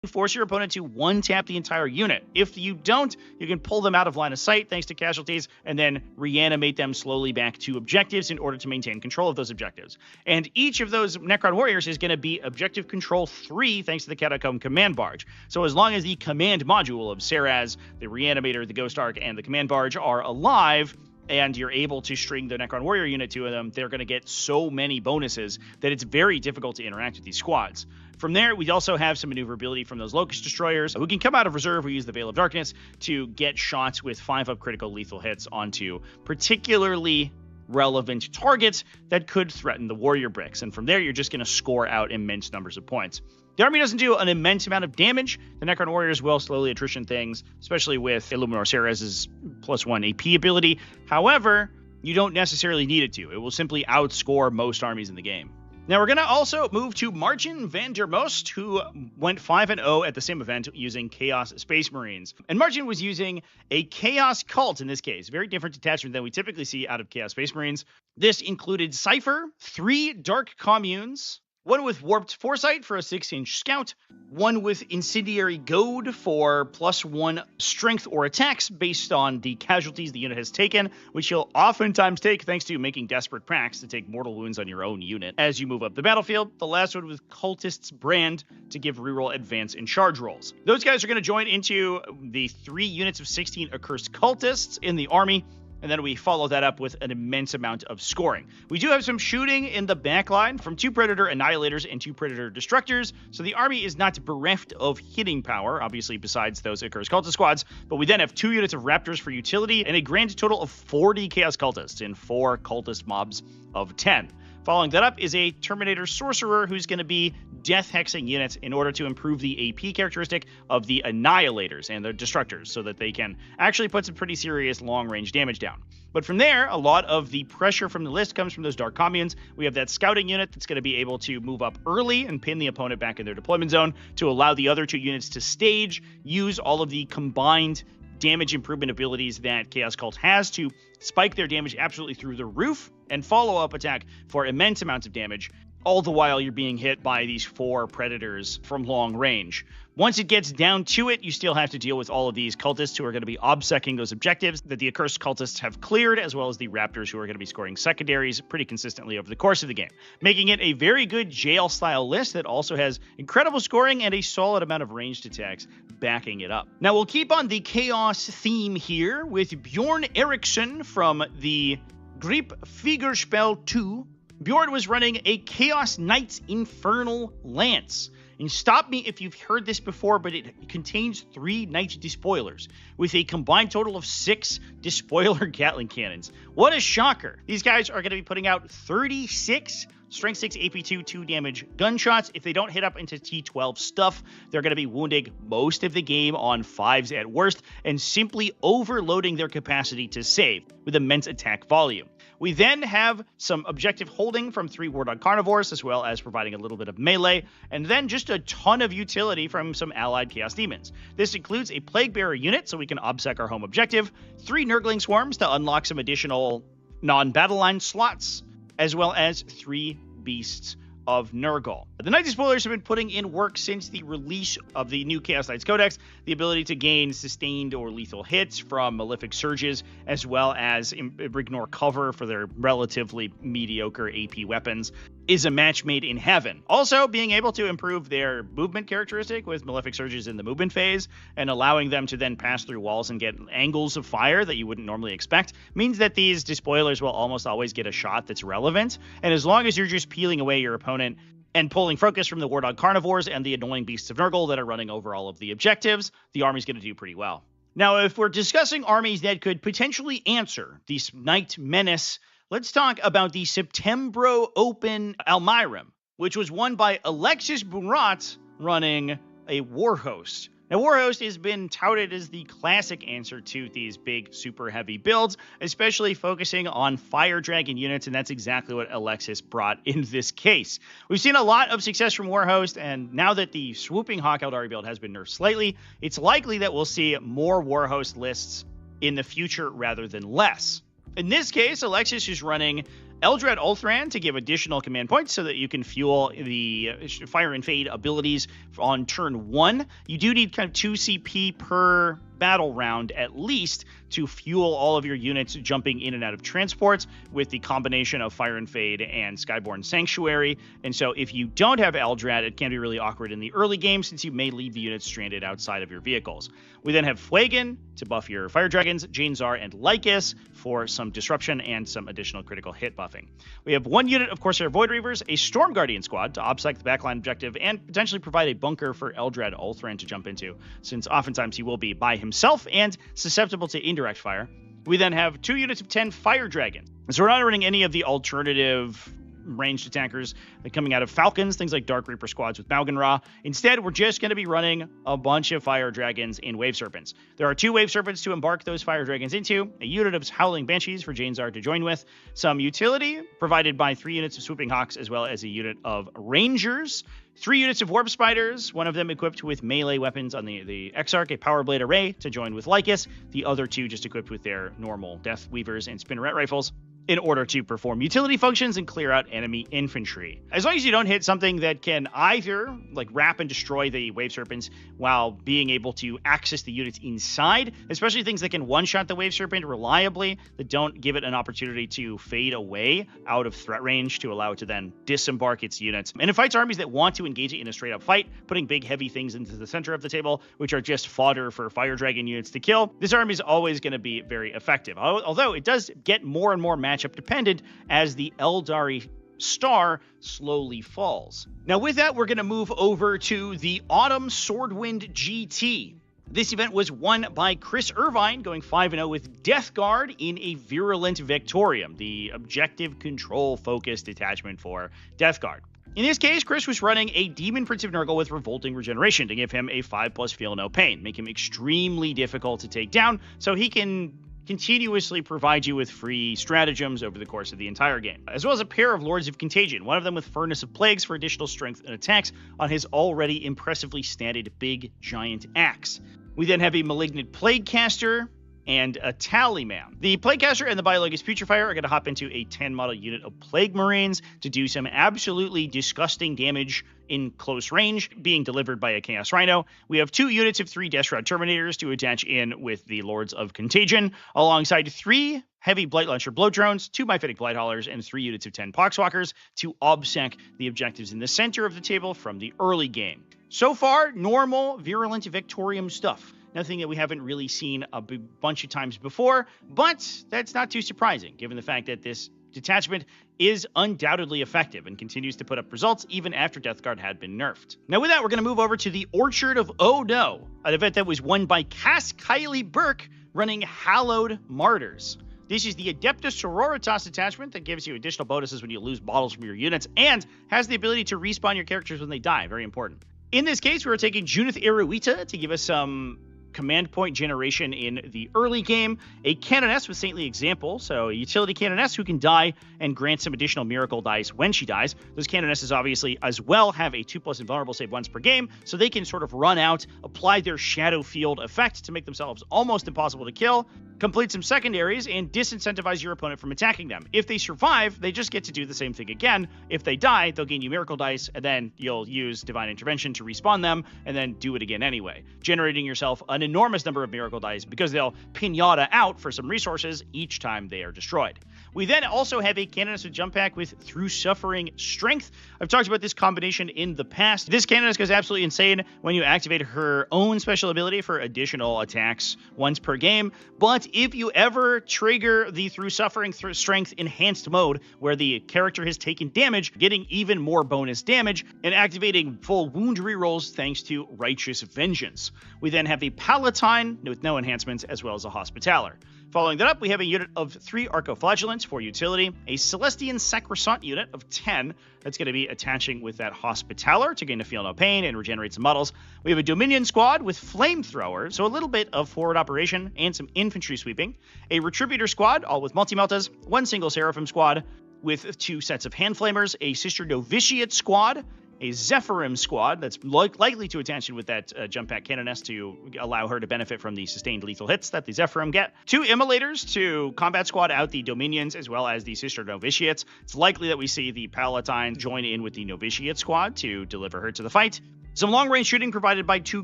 D: force your opponent to one-tap the entire unit. If you don't, you can pull them out of line of sight thanks to casualties, and then reanimate them slowly back to objectives in order to maintain control of those objectives. And each of those Necron warriors is going to be objective control 3 thanks to the Catacomb Command Barge. So as long as the command module of Seraz, the Reanimator, the Ghost Arc, and the Command Barge are alive, and you're able to string the Necron Warrior unit to them, they're going to get so many bonuses that it's very difficult to interact with these squads. From there, we also have some maneuverability from those Locust Destroyers who can come out of reserve. We use the Veil of Darkness to get shots with 5-up critical lethal hits onto particularly relevant targets that could threaten the Warrior Bricks. And from there, you're just going to score out immense numbers of points. The army doesn't do an immense amount of damage. The Necron Warriors will slowly attrition things, especially with Illuminor Seraz's +1 AP ability. However, you don't necessarily need it to. It will simply outscore most armies in the game. Now we're going to also move to Margin van der Most, who went 5-0 at the same event using Chaos Space Marines. And Margin was using a Chaos Cult in this case, very different detachment than we typically see out of Chaos Space Marines. This included Cypher, 3 Dark Communes, 1 with Warped Foresight for a 6-inch scout, 1 with Incendiary Goad for +1 strength or attacks based on the casualties the unit has taken, which you'll oftentimes take thanks to making desperate packs to take mortal wounds on your own unit as you move up the battlefield. The last one with Cultist's Brand to give reroll advance and charge rolls. Those guys are going to join into the 3 units of 16 Accursed Cultists in the army, and then we follow that up with an immense amount of scoring. We do have some shooting in the backline from 2 Predator Annihilators and 2 Predator Destructors, so the army is not bereft of hitting power, obviously besides those Accursed Cultist squads, but we then have 2 units of Raptors for utility and a grand total of 40 Chaos Cultists and 4 Cultist mobs of 10. Following that up is a Terminator Sorcerer who's going to be death hexing units in order to improve the AP characteristic of the Annihilators and the Destructors so that they can actually put some pretty serious long-range damage down. But from there, a lot of the pressure from the list comes from those Dark Communes. We have that Scouting unit that's going to be able to move up early and pin the opponent back in their deployment zone to allow the other 2 units to stage, use all of the combined damage improvement abilities that Chaos Cult has to spike their damage absolutely through the roof and follow-up attack for immense amounts of damage, all the while you're being hit by these 4 Predators from long range. Once it gets down to it, you still have to deal with all of these cultists who are going to be obsecking those objectives that the Accursed Cultists have cleared, as well as the Raptors who are going to be scoring secondaries pretty consistently over the course of the game, making it a very good jail-style list that also has incredible scoring and a solid amount of ranged attacks backing it up. Now we'll keep on the Chaos theme here with Bjorn Eriksson from the Grip Figuerspel 2. Bjorn was running a Chaos Knights Infernal Lance. And stop me if you've heard this before, but it contains 3 Knight Despoilers with a combined total of 6 Despoiler Gatling Cannons. What a shocker. These guys are going to be putting out 36 Strength 6 AP2 2 damage gunshots. If they don't hit up into T12 stuff, they're going to be wounding most of the game on 5s at worst and simply overloading their capacity to save with immense attack volume. We then have some objective holding from 3 War Dog Carnivores, as well as providing a little bit of melee, and then just a ton of utility from some allied Chaos Demons. This includes a Plague Bearer unit, so we can obsec our home objective, 3 Nurgling Swarms to unlock some additional non-battle line slots, as well as 3 Beasts of Nurgle. The Knight Despoilers have been putting in work since the release of the new Chaos Knights Codex. The ability to gain sustained or lethal hits from Malefic Surges, as well as ignore cover for their relatively mediocre AP weapons, is a match made in heaven. Also, being able to improve their movement characteristic with Malefic Surges in the movement phase and allowing them to then pass through walls and get angles of fire that you wouldn't normally expect means that these Despoilers will almost always get a shot that's relevant. And as long as you're just peeling away your opponent and pulling focus from the War Dog Carnivores and the annoying Beasts of Nurgle that are running over all of the objectives, the army's going to do pretty well. Now, if we're discussing armies that could potentially answer the Knight Menace, let's talk about the Septembro Open Almyram, which was won by Alexis Bunrat running a War Host. Now, Warhost has been touted as the classic answer to these big, super heavy builds, especially focusing on Fire Dragon units, and that's exactly what Alexis brought in this case. We've seen a lot of success from Warhost, and now that the Swooping Hawk Eldari build has been nerfed slightly, it's likely that we'll see more Warhost lists in the future rather than less. In this case, Alexis is running Eldrad Ulthran to give additional command points so that you can fuel the Fire and Fade abilities on turn 1. You do need kind of 2 CP per battle round at least to fuel all of your units jumping in and out of transports with the combination of Fire and Fade and Skyborn Sanctuary. And so if you don't have Eldrad, it can be really awkward in the early game since you may leave the units stranded outside of your vehicles. We then have Flagon to buff your Fire Dragons, Janezar, and Lycus for some disruption and some additional critical hit buffing. We have 1 unit of Corsair Void Reavers, a Storm Guardian squad to obstacle the backline objective and potentially provide a bunker for Eldrad Ulthran to jump into, since oftentimes he will be by himself and susceptible to indirect fire. We then have 2 units of 10 Fire Dragon. So we're not running any of the alternative ranged attackers coming out of Falcons, things like Dark Reaper squads with Maugan-Ra. Instead, we're just going to be running a bunch of Fire Dragons in Wave Serpents. There are 2 Wave Serpents to embark those Fire Dragons into, a unit of Howling Banshees for Janezar to join with, some utility provided by 3 units of Swooping Hawks, as well as a unit of Rangers, 3 units of Warp Spiders, one of them equipped with melee weapons on the Exarch, a Power Blade Array to join with Lycus, the other 2 just equipped with their normal Death Weavers and Spinneret Rifles, in order to perform utility functions and clear out enemy infantry. As long as you don't hit something that can either wrap and destroy the Wave Serpents while being able to access the units inside, especially things that can one-shot the Wave Serpent reliably, that don't give it an opportunity to fade away out of threat range to allow it to then disembark its units. And it fights armies that want to engage it in a straight-up fight, putting big heavy things into the center of the table, which are just fodder for Fire Dragon units to kill. This army is always going to be very effective, although it does get more and more matchup dependent as the Eldari star slowly falls. Now with that, we're going to move over to the Autumn Swordwind GT. This event was won by Chris Irvine, going 5-0 with Death Guard in a Virulent Victorium, the objective control focused detachment for Death Guard. In this case, Chris was running a Demon Prince of Nurgle with Revolting Regeneration to give him a 5+ Feel No Pain, make him extremely difficult to take down so he can continuously provide you with free stratagems over the course of the entire game, as well as a pair of Lords of Contagion, one of them with Furnace of Plagues for additional strength and attacks on his already impressively statted big giant axe. We then have a Malignant Plaguecaster and a Tallyman. The Plaguecaster and the Biologus Putrefire are going to hop into a 10-model unit of Plague Marines to do some absolutely disgusting damage in close range, being delivered by a Chaos Rhino. We have 2 units of 3 Deathshroud Terminators to attach in with the Lords of Contagion, alongside 3 heavy Blight Launcher Bloat Drones, 2 Myphitic Blight Haulers, and 3 units of 10 Poxwalkers to obsec the objectives in the center of the table from the early game. So far, normal Virulent Victorium stuff. Nothing that we haven't really seen a bunch of times before, but that's not too surprising, given the fact that this detachment is undoubtedly effective and continues to put up results even after Death Guard had been nerfed. Now with that, we're going to move over to the Orchard of Oh No, an event that was won by Cass Kylie Burke running Hallowed Martyrs. This is the Adeptus Sororitas detachment that gives you additional bonuses when you lose bottles from your units and has the ability to respawn your characters when they die. Very important. In this case, we're taking Junith Eruita to give us some command point generation in the early game, a Canoness with Saintly Example, so a utility Canoness who can die and grant some additional miracle dice when she dies. Those Canonesses obviously as well have a 2+ invulnerable save once per game, so they can sort of run out, apply their Shadow Field effect to make themselves almost impossible to kill, complete some secondaries, and disincentivize your opponent from attacking them. If they survive, they just get to do the same thing again. If they die, they'll gain you miracle dice, and then you'll use Divine Intervention to respawn them, and then do it again anyway, generating yourself an enormous number of miracle dice because they'll pinata out for some resources each time they are destroyed. We then also have a Canoness with Jump Pack with Through Suffering Strength. I've talked about this combination in the past. This Canoness goes absolutely insane when you activate her own special ability for additional attacks once per game, but if you ever trigger the Through Suffering Strength enhanced mode, where the character has taken damage, getting even more bonus damage, and activating full wound rerolls thanks to Righteous Vengeance. We then have a Palatine with no enhancements, as well as a Hospitaller. Following that up, we have a unit of 3 Arcoflagellants for utility, a Celestian Sacrosanct unit of 10 that's going to be attaching with that Hospitaller to gain a Feel No Pain and regenerate some models. We have a Dominion squad with Flamethrower, so a little bit of forward operation and some infantry sweeping, a Retributor squad, all with multi-meltas, 1 single Seraphim squad with 2 sets of Hand Flamers, a Sister Novitiate squad, a Zephyrim squad that's likely to attach in with that jump pack Canoness to allow her to benefit from the sustained lethal hits that the Zephyrim get. 2 Immolators to combat squad out the Dominions as well as the Sister Novitiates. It's likely that we see the Palatine join in with the Novitiate squad to deliver her to the fight. Some long-range shooting provided by 2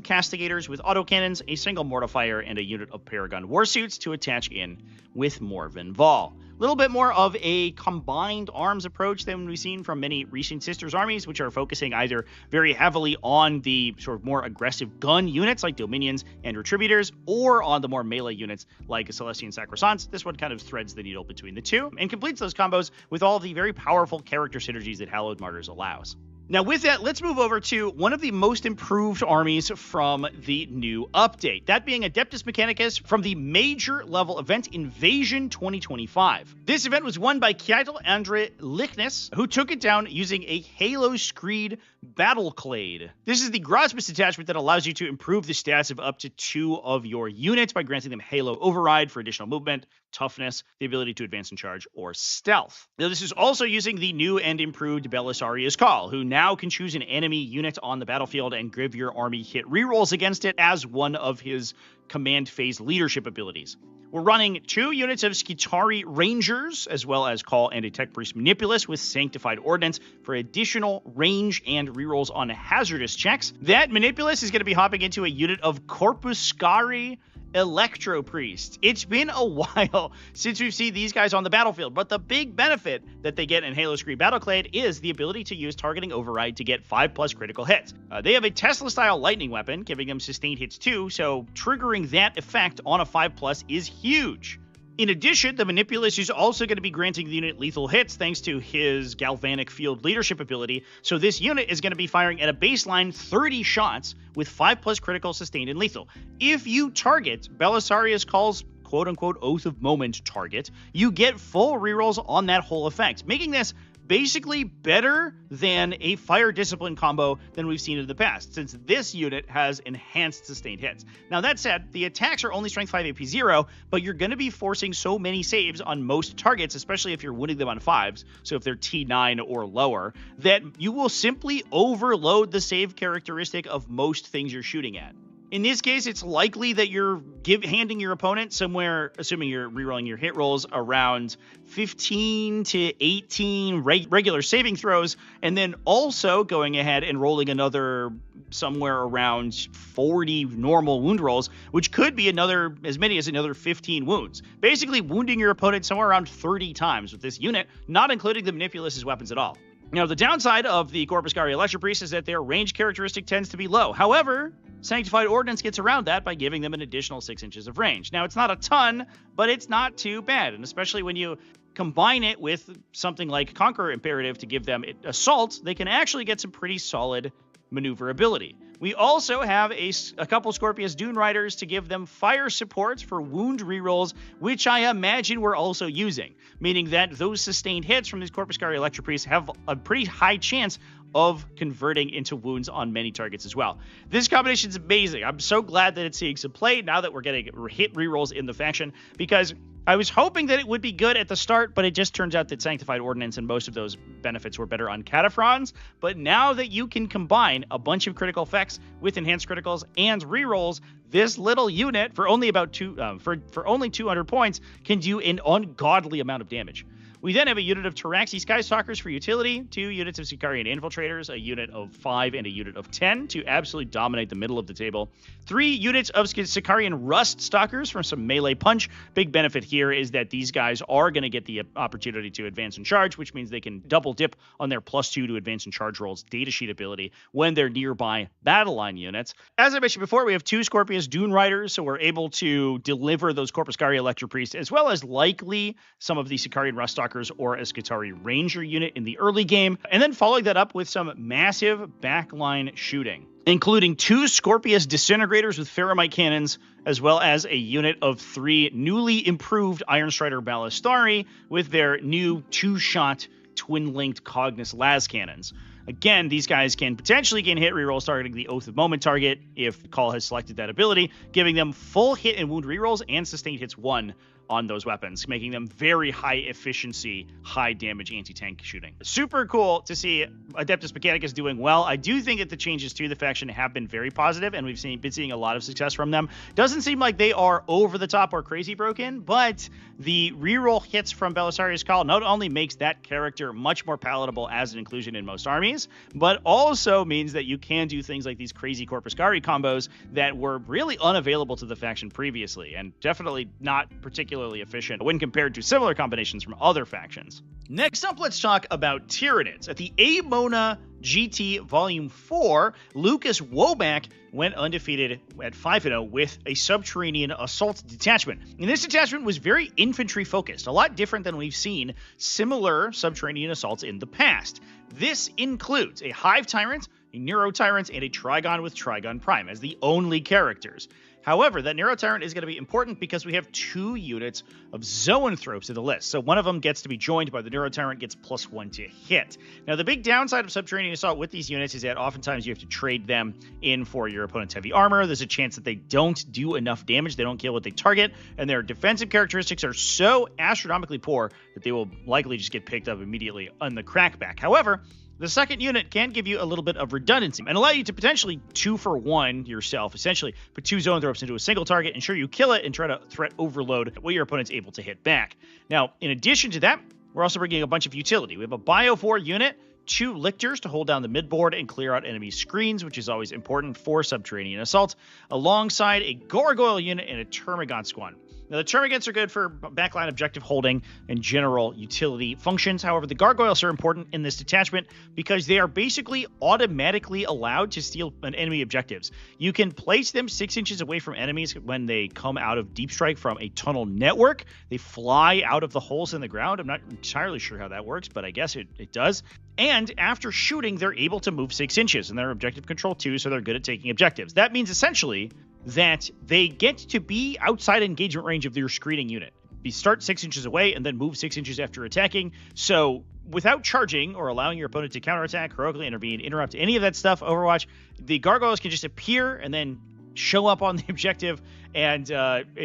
D: Castigators with autocannons, a single Mortifier, and a unit of Paragon Warsuits to attach in with Morven Vahl. A little bit more of a combined arms approach than we've seen from many recent Sisters armies, which are focusing either very heavily on the sort of more aggressive gun units like Dominions and Retributors, or on the more melee units like Celestian Sacrosancts. This one kind of threads the needle between the two and completes those combos with all the very powerful character synergies that Hallowed Martyrs allows. Now with that, let's move over to one of the most improved armies from the new update, that being Adeptus Mechanicus from the major level event Invasion 2025. This event was won by Keitel Andre Lichnes, who took it down using a Halo Screed Battleclade. This is the Grosmus attachment that allows you to improve the stats of up to 2 of your units by granting them Halo Override for additional movement, toughness, the ability to advance and charge, or stealth. Now, this is also using the new and improved Belisarius Call, who now can choose an enemy unit on the battlefield and give your army hit rerolls against it as one of his command phase leadership abilities. We're running 2 units of Skitarii Rangers, as well as Call and a Tech Priest Manipulus with Sanctified Ordnance for additional range and rerolls on hazardous checks. That Manipulus is going to be hopping into a unit of Corpuscari Electro Priest. It's been a while since we've seen these guys on the battlefield, but the big benefit that they get in Halo Screed Battleclade is the ability to use Targeting Override to get 5+ critical hits. They have a Tesla-style lightning weapon, giving them sustained hits too, so triggering that effect on a 5+ is huge. In addition, the Manipulus is also going to be granting the unit lethal hits thanks to his Galvanic Field Leadership ability, so this unit is going to be firing at a baseline 30 shots with 5+ critical, sustained, and lethal. If you target Belisarius Call's quote-unquote Oath of Moment target, you get full rerolls on that whole effect, making this basically better than a Fire Discipline combo than we've seen in the past, since this unit has enhanced sustained hits. Now that said, the attacks are only Strength 5 AP 0, but you're going to be forcing so many saves on most targets, especially if you're winning them on 5s, so if they're T9 or lower, that you will simply overload the save characteristic of most things you're shooting at. In this case, it's likely that you're handing your opponent somewhere, assuming you're rerolling your hit rolls, around 15 to 18 regular saving throws, and then also going ahead and rolling another somewhere around 40 normal wound rolls, which could be as many as another 15 wounds. Basically wounding your opponent somewhere around 30 times with this unit, not including the Manipulus' weapons at all. Now, the downside of the Corpuscari Electro Priest is that their range characteristic tends to be low. However, Sanctified Ordnance gets around that by giving them an additional 6 inches of range. Now, it's not a ton, but it's not too bad, and especially when you combine it with something like Conqueror Imperative to give them Assault, they can actually get some pretty solid maneuverability. We also have a couple Scorpius Dune Riders to give them fire support for wound rerolls, which I imagine we're also using, meaning that those sustained hits from these Corpuscari Electro Priests have a pretty high chance of converting into wounds on many targets as well. This combination is amazing. I'm so glad that it's seeing some play now that we're getting hit rerolls in the faction, because I was hoping that it would be good at the start, but it just turns out that Sanctified Ordnance and most of those benefits were better on Cataphrons. But now that you can combine a bunch of critical effects with enhanced criticals and rerolls, this little unit for only for only 200 points can do an ungodly amount of damage. We then have a unit of Taraxi Skystalkers for utility, 2 units of Sicarian Infiltrators, a unit of 5 and a unit of 10 to absolutely dominate the middle of the table, 3 units of Sicarian Rust Stalkers for some melee punch. Big benefit here is that these guys are going to get the opportunity to advance and charge, which means they can double dip on their +2 to advance and charge rolls datasheet ability when they're nearby battle line units. As I mentioned before, we have 2 Scorpius Dune Riders, so we're able to deliver those Corpuscari Electro Priests, as well as likely some of the Sicarian Rust Stalkers or a Skitarii Ranger unit in the early game, and then following that up with some massive backline shooting. including 2 Scorpius disintegrators with Ferromite cannons, as well as a unit of 3 newly improved Iron Strider Ballistari with their new 2-shot twin-linked Cognis las cannons. Again, these guys can potentially gain hit rerolls targeting the Oath of Moment target if Call has selected that ability, giving them full hit and wound rerolls and sustained hits 1 on those weapons, making them very high efficiency, high damage anti-tank shooting. Super cool to see Adeptus Mechanicus doing well. I do think that the changes to the faction have been very positive, and we've been seeing a lot of success from them. Doesn't seem like they are over the top or crazy broken, but the reroll hits from Belisarius Cawl not only makes that character much more palatable as an inclusion in most armies, but also means that you can do things like these crazy Corpus Gari combos that were really unavailable to the faction previously, and definitely not particularly efficient when compared to similar combinations from other factions. Next up, let's talk about Tyranids. At the Amona GT Volume 4, Lucas Woback went undefeated at 5-0 with a Subterranean Assault detachment. And this detachment was very infantry-focused, a lot different than we've seen similar Subterranean assaults in the past. This includes a Hive Tyrant, a Neuro Tyrant, and a Trigon with Trigon Prime as the only characters. However, that Neuro Tyrant is going to be important because we have 2 units of Zoanthropes in the list. So one of them gets to be joined by the Neuro Tyrant, gets +1 to hit. Now, the big downside of Subterranean Assault with these units is that oftentimes you have to trade them in for your opponent's heavy armor. There's a chance that they don't do enough damage, they don't kill what they target, and their defensive characteristics are so astronomically poor that they will likely just get picked up immediately on the crackback. However, the second unit can give you a little bit of redundancy and allow you to potentially 2-for-1 yourself, essentially put 2 Zoanthropes into a single target, ensure you kill it, and try to threat overload what your opponent's able to hit back. Now, in addition to that, we're also bringing a bunch of utility. We have a Bio4 unit, 2 Lictors to hold down the midboard and clear out enemy screens, which is always important for Subterranean Assault, alongside a Gargoyle unit and a Termagant squad. Now, the Termagants are good for backline objective holding and general utility functions. However, the Gargoyles are important in this detachment because they are basically automatically allowed to steal enemy objectives. You can place them 6 inches away from enemies when they come out of Deep Strike from a tunnel network. They fly out of the holes in the ground. I'm not entirely sure how that works, but I guess it does. And after shooting, they're able to move 6 inches, and they're objective control too, so they're good at taking objectives. That means essentially that they get to be outside engagement range of your screening unit. You start 6 inches away and then move 6 inches after attacking. So without charging or allowing your opponent to counterattack, heroically intervene, interrupt any of that stuff, Overwatch, the Gargoyles can just appear and then show up on the objective and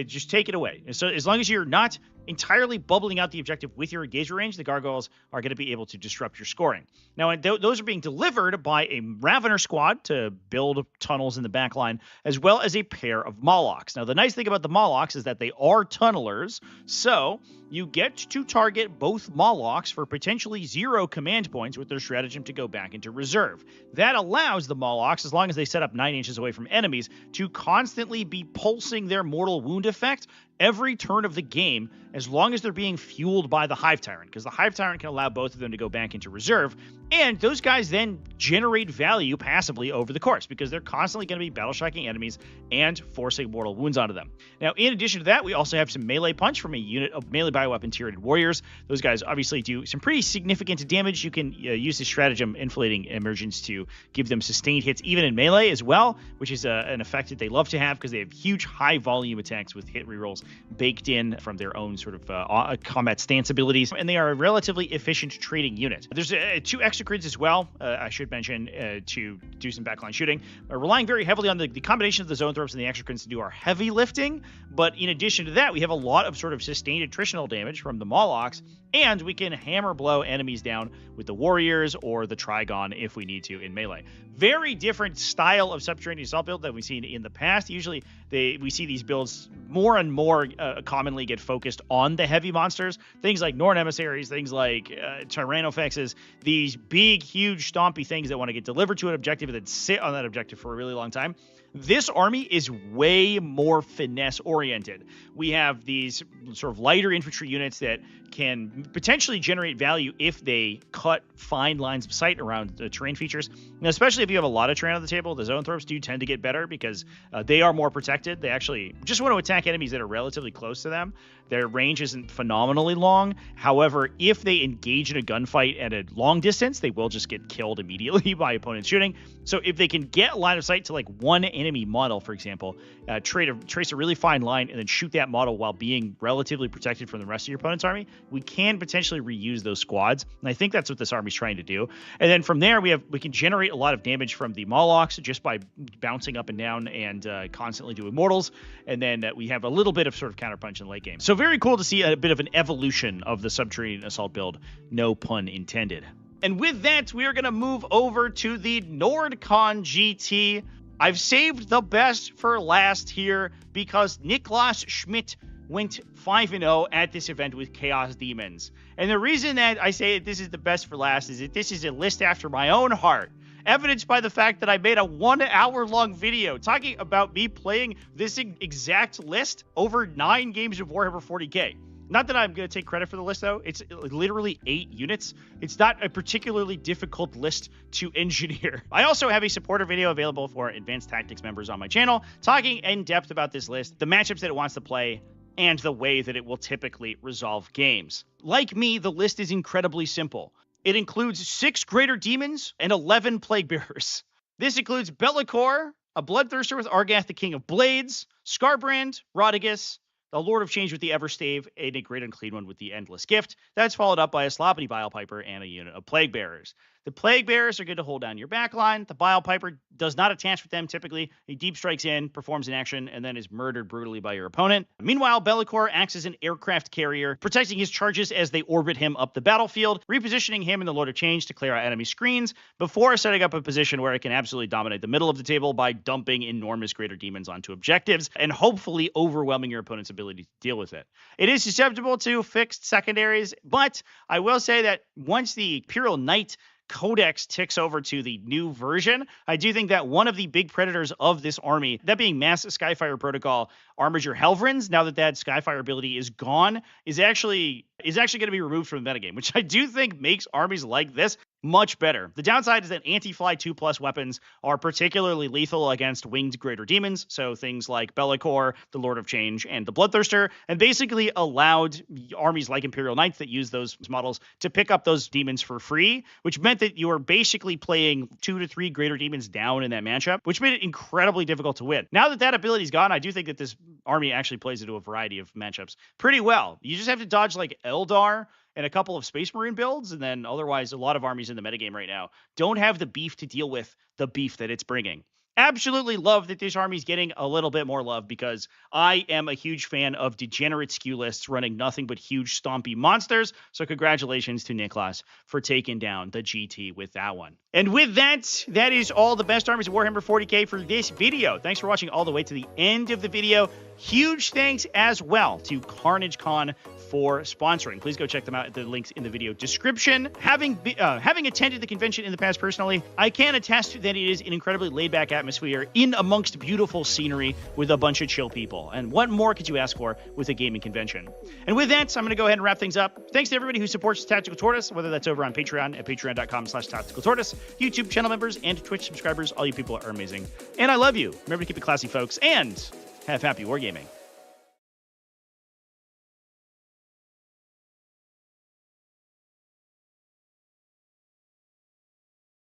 D: just take it away. And so as long as you're not entirely bubbling out the objective with your engagement range, the Gargoyles are going to be able to disrupt your scoring. Now, those are being delivered by a Ravener squad to build tunnels in the backline, as well as a pair of Molochs. Now, the nice thing about the Molochs is that they are tunnelers, so you get to target both Molochs for potentially 0 command points with their stratagem to go back into reserve. That allows the Molochs, as long as they set up 9 inches away from enemies, to constantly be pulsing their mortal wound effect every turn of the game, as long as they're being fueled by the Hive Tyrant, because the Hive Tyrant can allow both of them to go back into reserve, and those guys then generate value passively over the course, because they're constantly going to be battle-shocking enemies and forcing mortal wounds onto them. Now, in addition to that, we also have some melee punch from a unit of melee bioweapon Tyranid warriors. Those guys obviously do some pretty significant damage. You can use the stratagem Inflating Emergence to give them sustained hits even in melee as well, which is an effect that they love to have because they have huge high-volume attacks with hit rerolls baked in from their own sort of combat stance abilities, and they are a relatively efficient trading unit. There's 2 Exocrines as well, I should mention, to do some backline shooting. Relying very heavily on the combination of the Zoanthropes and the Exocrines to do our heavy lifting, but in addition to that, we have a lot of sort of sustained attritional damage from the Molochs, and we can hammer blow enemies down with the Warriors or the Trigon if we need to in melee. Very different style of Subterranean Assault build that we've seen in the past. Usually we see these builds more and more commonly get focused on the heavy monsters. Things like Norn Emissaries, things like Tyrannofexes, these big, huge, stompy things that want to get delivered to an objective and then sit on that objective for a really long time. This army is way more finesse oriented. We have these sort of lighter infantry units that can potentially generate value if they cut fine lines of sight around the terrain features. Now, especially if you have a lot of terrain on the table, the Zoanthropes do tend to get better because they are more protected. They actually just want to attack enemies that are relatively close to them. Their range isn't phenomenally long. However, if they engage in a gunfight at a long distance, they will just get killed immediately by opponents shooting. So if they can get line of sight to like one enemy model, for example, trace a really fine line and then shoot that model while being relatively protected from the rest of your opponent's army, we can potentially reuse those squads. And I think that's what this army's trying to do. And then from there, we can generate a lot of damage from the Molochs just by bouncing up and down and constantly doing mortals. And then we have a little bit of sort of counterpunch in the late game. So very cool to see a bit of an evolution of the subterranean assault build, no pun intended. And with that, we are going to move over to the NordCon GT. I've saved the best for last here because Niklas Schmidt went 5-0 at this event with Chaos Demons. And the reason that I say this is the best for last is that this is a list after my own heart. Evidenced by the fact that I made a 1 hour-long video talking about me playing this exact list over 9 games of Warhammer 40k. Not that I'm going to take credit for the list, though. It's literally 8 units. It's not a particularly difficult list to engineer. I also have a supporter video available for Advanced Tactics members on my channel, talking in depth about this list, the matchups that it wants to play, and the way that it will typically resolve games. Like me, the list is incredibly simple. It includes 6 Greater Demons and 11 Plague Bearers. This includes Be'lakor, a Bloodthirster with Argath, the King of Blades, Skarbrand, Rodigus, the Lord of Change with the Everstave, and a Great Unclean One with the Endless Gift. That's followed up by a Sloppity Bilepiper and a unit of Plague Bearers. The Plague Bearers are good to hold down your backline. The Bilepiper does not attach with them typically. He deep strikes in, performs an action, and then is murdered brutally by your opponent. Meanwhile, Be'lakor acts as an aircraft carrier, protecting his charges as they orbit him up the battlefield, repositioning him in the Lord of Change to clear out enemy screens before setting up a position where it can absolutely dominate the middle of the table by dumping enormous Greater Demons onto objectives and hopefully overwhelming your opponent's ability to deal with it. It is susceptible to fixed secondaries, but I will say that once the Imperial Knight Codex ticks over to the new version, I do think that one of the big predators of this army, that being Mass Skyfire Protocol Armiger Helvrins, now that Skyfire ability is gone, is actually going to be removed from the metagame, which I do think makes armies like this much better. The downside is that anti-fly 2+ weapons are particularly lethal against winged Greater Demons, so things like Be'lakor, the Lord of Change, and the Bloodthirster, and basically allowed armies like Imperial Knights that use those models to pick up those demons for free, which meant that you were basically playing 2 to 3 Greater Demons down in that matchup, which made it incredibly difficult to win. Now that ability's gone, I do think that this army actually plays into a variety of matchups pretty well. You just have to dodge like Eldar and a couple of Space Marine builds, and then otherwise a lot of armies in the metagame right now don't have the beef to deal with the beef that it's bringing. Absolutely love that this army's getting a little bit more love because I am a huge fan of degenerate skew lists running nothing but huge stompy monsters. So congratulations to Niklas for taking down the GT with that one. And with that, that is all the best armies of Warhammer 40k for this video. Thanks for watching all the way to the end of the video. Huge thanks as well to Carnage Con for sponsoring. Please go check them out at the links in the video description. Having attended the convention in the past personally, I can attest that it is an incredibly laid-back atmosphere in amongst beautiful scenery with a bunch of chill people. And what more could you ask for with a gaming convention? And with that, I'm going to go ahead and wrap things up. Thanks to everybody who supports Tactical Tortoise, whether that's over on Patreon at patreon.com/tacticaltortoise, YouTube channel members, and Twitch subscribers. All you people are amazing. And I love you. Remember to keep it classy, folks, and have happy wargaming.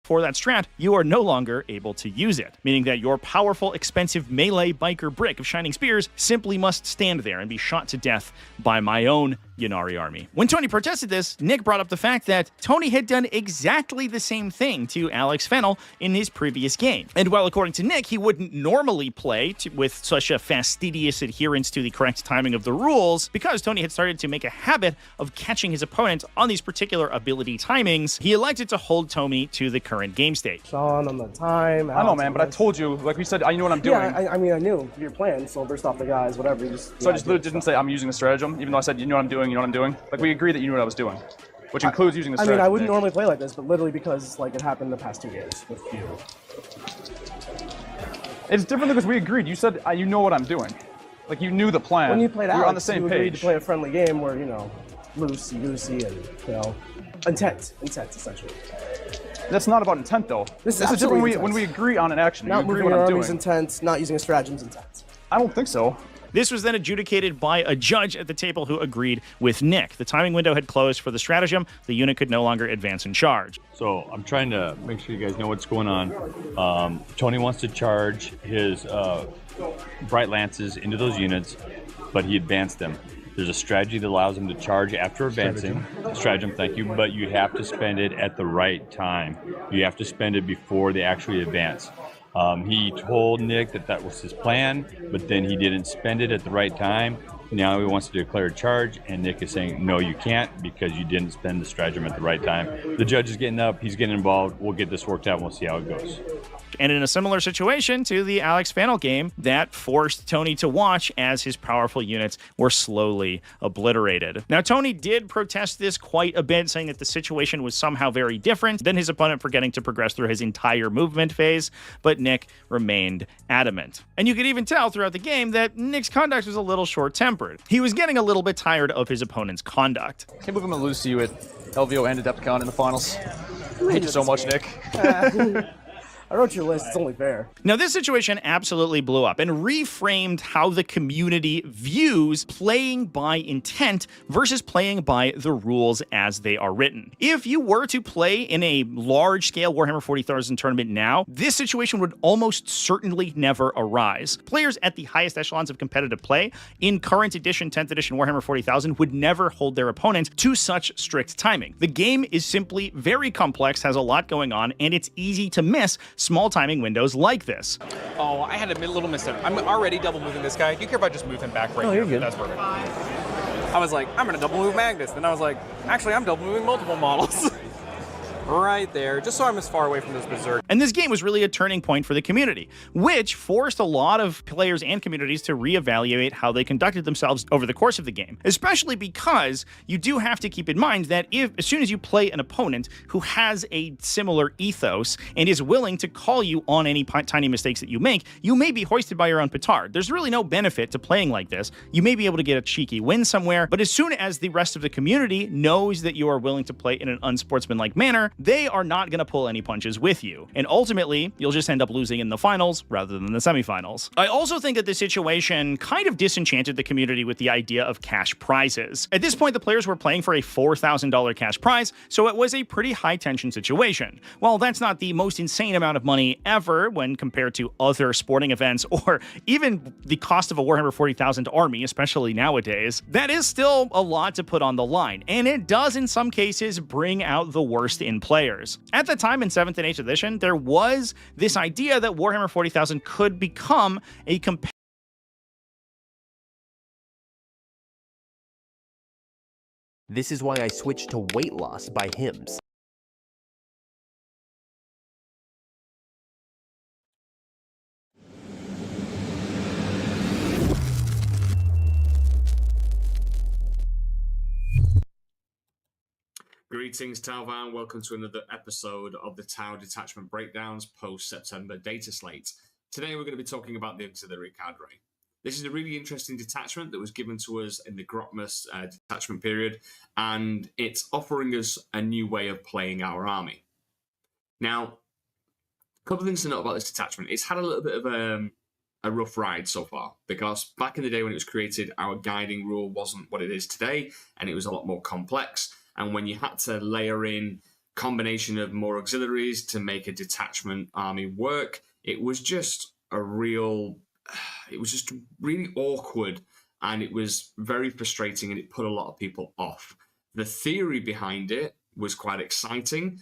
D: For that strat, you are no longer able to use it, meaning that your powerful, expensive melee biker brick of Shining Spears simply must stand there and be shot to death by my own Ynnari army. When Tony protested this, Nick brought up the fact that Tony had done exactly the same thing to Alex Fennel in his previous game. And while according to Nick, he wouldn't normally play with such a fastidious adherence to the correct timing of the rules, because Tony had started to make a habit of catching his opponent on these particular ability timings, he elected to hold Tony to the current game state.
E: Sean on the time.
F: I know, man, but I told you, like we said, I knew what I'm doing.
E: Yeah, I mean, I knew your plan, so burst off the guys, whatever. I just
F: literally didn't say I'm using the stratagem, even though I said, you know what I'm doing, you know what I'm doing. Like, we agreed that you knew what I was doing, which includes using the stratagem.
E: I mean, I wouldn't normally play like this, but literally because, like, it happened the past 2 games with you.
F: It's different because we agreed. You said you know what I'm doing. Like, you knew the plan.
E: When you played
F: we
E: Alex,
F: were on the same
E: you agreed
F: page.
E: to play a friendly game where, you know, loosey-goosey and, you know, intent, essentially.
F: That's not about intent, though.
E: This is
F: different
E: absolutely
F: when we agree on an action.
E: Not
F: you agree
E: moving
F: what
E: your
F: I'm
E: army's
F: doing.
E: intent, not using a stratagem's intent.
F: I don't think so.
D: This was then adjudicated by a judge at the table who agreed with Nick. The timing window had closed for the stratagem. The unit could no longer advance and charge.
G: So I'm trying to make sure you guys know what's going on. Tony wants to charge his Bright Lances into those units, but he advanced them. There's a strategy that allows him to charge after advancing. Stratagem, thank you. But you have to spend it at the right time. You have to spend it before they actually advance. He told Nick that that was his plan, but then he didn't spend it at the right time. Now he wants to declare a charge, and Nick is saying, no, you can't because you didn't spend the stratagem at the right time. The judge is getting up. He's getting involved. We'll get this worked out, and we'll see how it goes.
D: And in a similar situation to the Alex Fannel game, that forced Tony to watch as his powerful units were slowly obliterated. Now, Tony did protest this quite a bit, saying that the situation was somehow very different than his opponent for getting to progress through his entire movement phase, but Nick remained adamant. And you could even tell throughout the game that Nick's conduct was a little short-tempered. He was getting a little bit tired of his opponent's conduct.
F: Can't believe I'm going to lose to you at LVO and Adepticon in the finals. I hate you so much, Nick.
E: I wrote your list, it's only fair.
D: Now, this situation absolutely blew up and reframed how the community views playing by intent versus playing by the rules as they are written. If you were to play in a large-scale Warhammer 40,000 tournament now, this situation would almost certainly never arise. Players at the highest echelons of competitive play in current edition, 10th edition Warhammer 40,000 would never hold their opponent to such strict timing. The game is simply very complex, has a lot going on, and it's easy to miss small timing windows like this.
H: Oh, I had a little misstep. I'm already double moving this guy. Do you care if I just move him back right
E: Oh,
H: here?
E: you're good.
H: That's perfect. I was like, I'm going to double move Magnus. Then I was like, actually, I'm double moving multiple models. Right there, just so I'm as far away from this berserk.
D: And this game was really a turning point for the community, which forced a lot of players and communities to reevaluate how they conducted themselves over the course of the game, especially because you do have to keep in mind that as soon as you play an opponent who has a similar ethos and is willing to call you on any tiny mistakes that you may be hoisted by your own petard. There's really no benefit to playing like this. You may be able to get a cheeky win somewhere, but as soon as the rest of the community knows that you are willing to play in an unsportsmanlike manner, they are not going to pull any punches with you. And ultimately, you'll just end up losing in the finals rather than the semifinals. I also think that the situation kind of disenchanted the community with the idea of cash prizes. At this point, the players were playing for a $4,000 cash prize, so it was a pretty high-tension situation. While that's not the most insane amount of money ever when compared to other sporting events or even the cost of a Warhammer 40,000 army, especially nowadays, that is still a lot to put on the line, and it does in some cases bring out the worst in players. At the time in 7th and 8th edition, there was this idea that Warhammer 40,000 could become a
I: This is why I switched to Weight Loss by Hims.
J: Greetings, Talvan. Welcome to another episode of the Tau Detachment Breakdowns post-September data slate. Today we're going to be talking about the Auxiliary Cadre. This is a really interesting detachment that was given to us in the Grotmus detachment period, and it's offering us a new way of playing our army. Now, a couple of things to note about this detachment. It's had a little bit of a rough ride so far, because back in the day when it was created, our guiding rule wasn't what it is today, and it was a lot more complex. And when you had to layer in combination of more auxiliaries to make a detachment army work, it was just really awkward, and it was very frustrating, and it put a lot of people off. The theory behind it was quite exciting,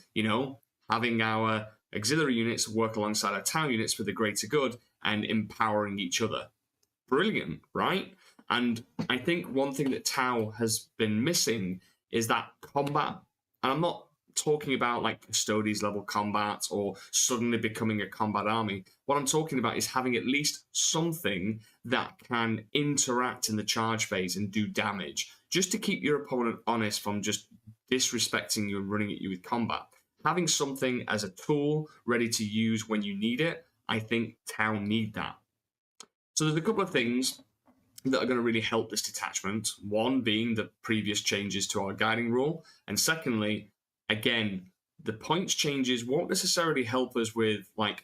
J: having our auxiliary units work alongside our town units for the greater good and empowering each other. Brilliant, right? And I think one thing that Tau has been missing is that combat. And I'm not talking about like Custodes level combat or suddenly becoming a combat army. What I'm talking about is having at least something that can interact in the charge phase and do damage, just to keep your opponent honest from just disrespecting you and running at you with combat. Having something as a tool ready to use when you need it, I think Tau need that. So there's a couple of things that are going to really help this detachment. One being the previous changes to our guiding rule, and secondly, again, the points changes won't necessarily help us with like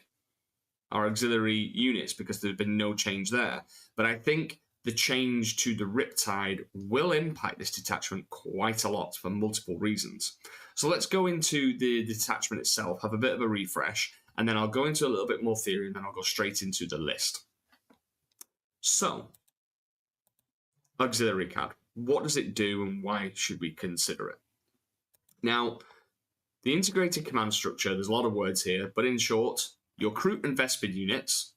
J: our auxiliary units because there's been no change there. But I think the change to the Riptide will impact this detachment quite a lot for multiple reasons. So let's go into the detachment itself, have a bit of a refresh, and then I'll go into a little bit more theory, and then I'll go straight into the list. So, auxiliary CAD. What does it do and why should we consider it? Now, the integrated command structure, there's a lot of words here, but in short, your Kroot and Vespid units,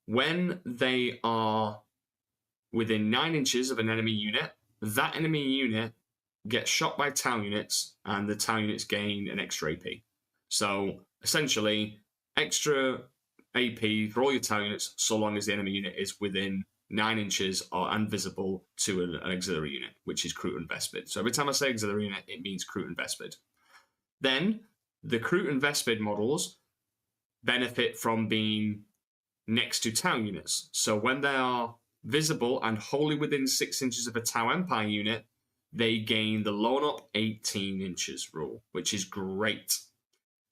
J: when they are within 9 inches of an enemy unit, that enemy unit gets shot by Tau units, and the Tau units gain an extra AP. So, essentially, extra AP for all your Tau units, so long as the enemy unit is within 9 inches and visible to an auxiliary unit, which is Kroot and Vespid. So every time I say auxiliary unit, it means Kroot and Vespid. Then, the Kroot and Vespid models benefit from being next to Tau units. So when they are visible and wholly within 6 inches of a Tau Empire unit, they gain the Lone Up 18 inches rule, which is great.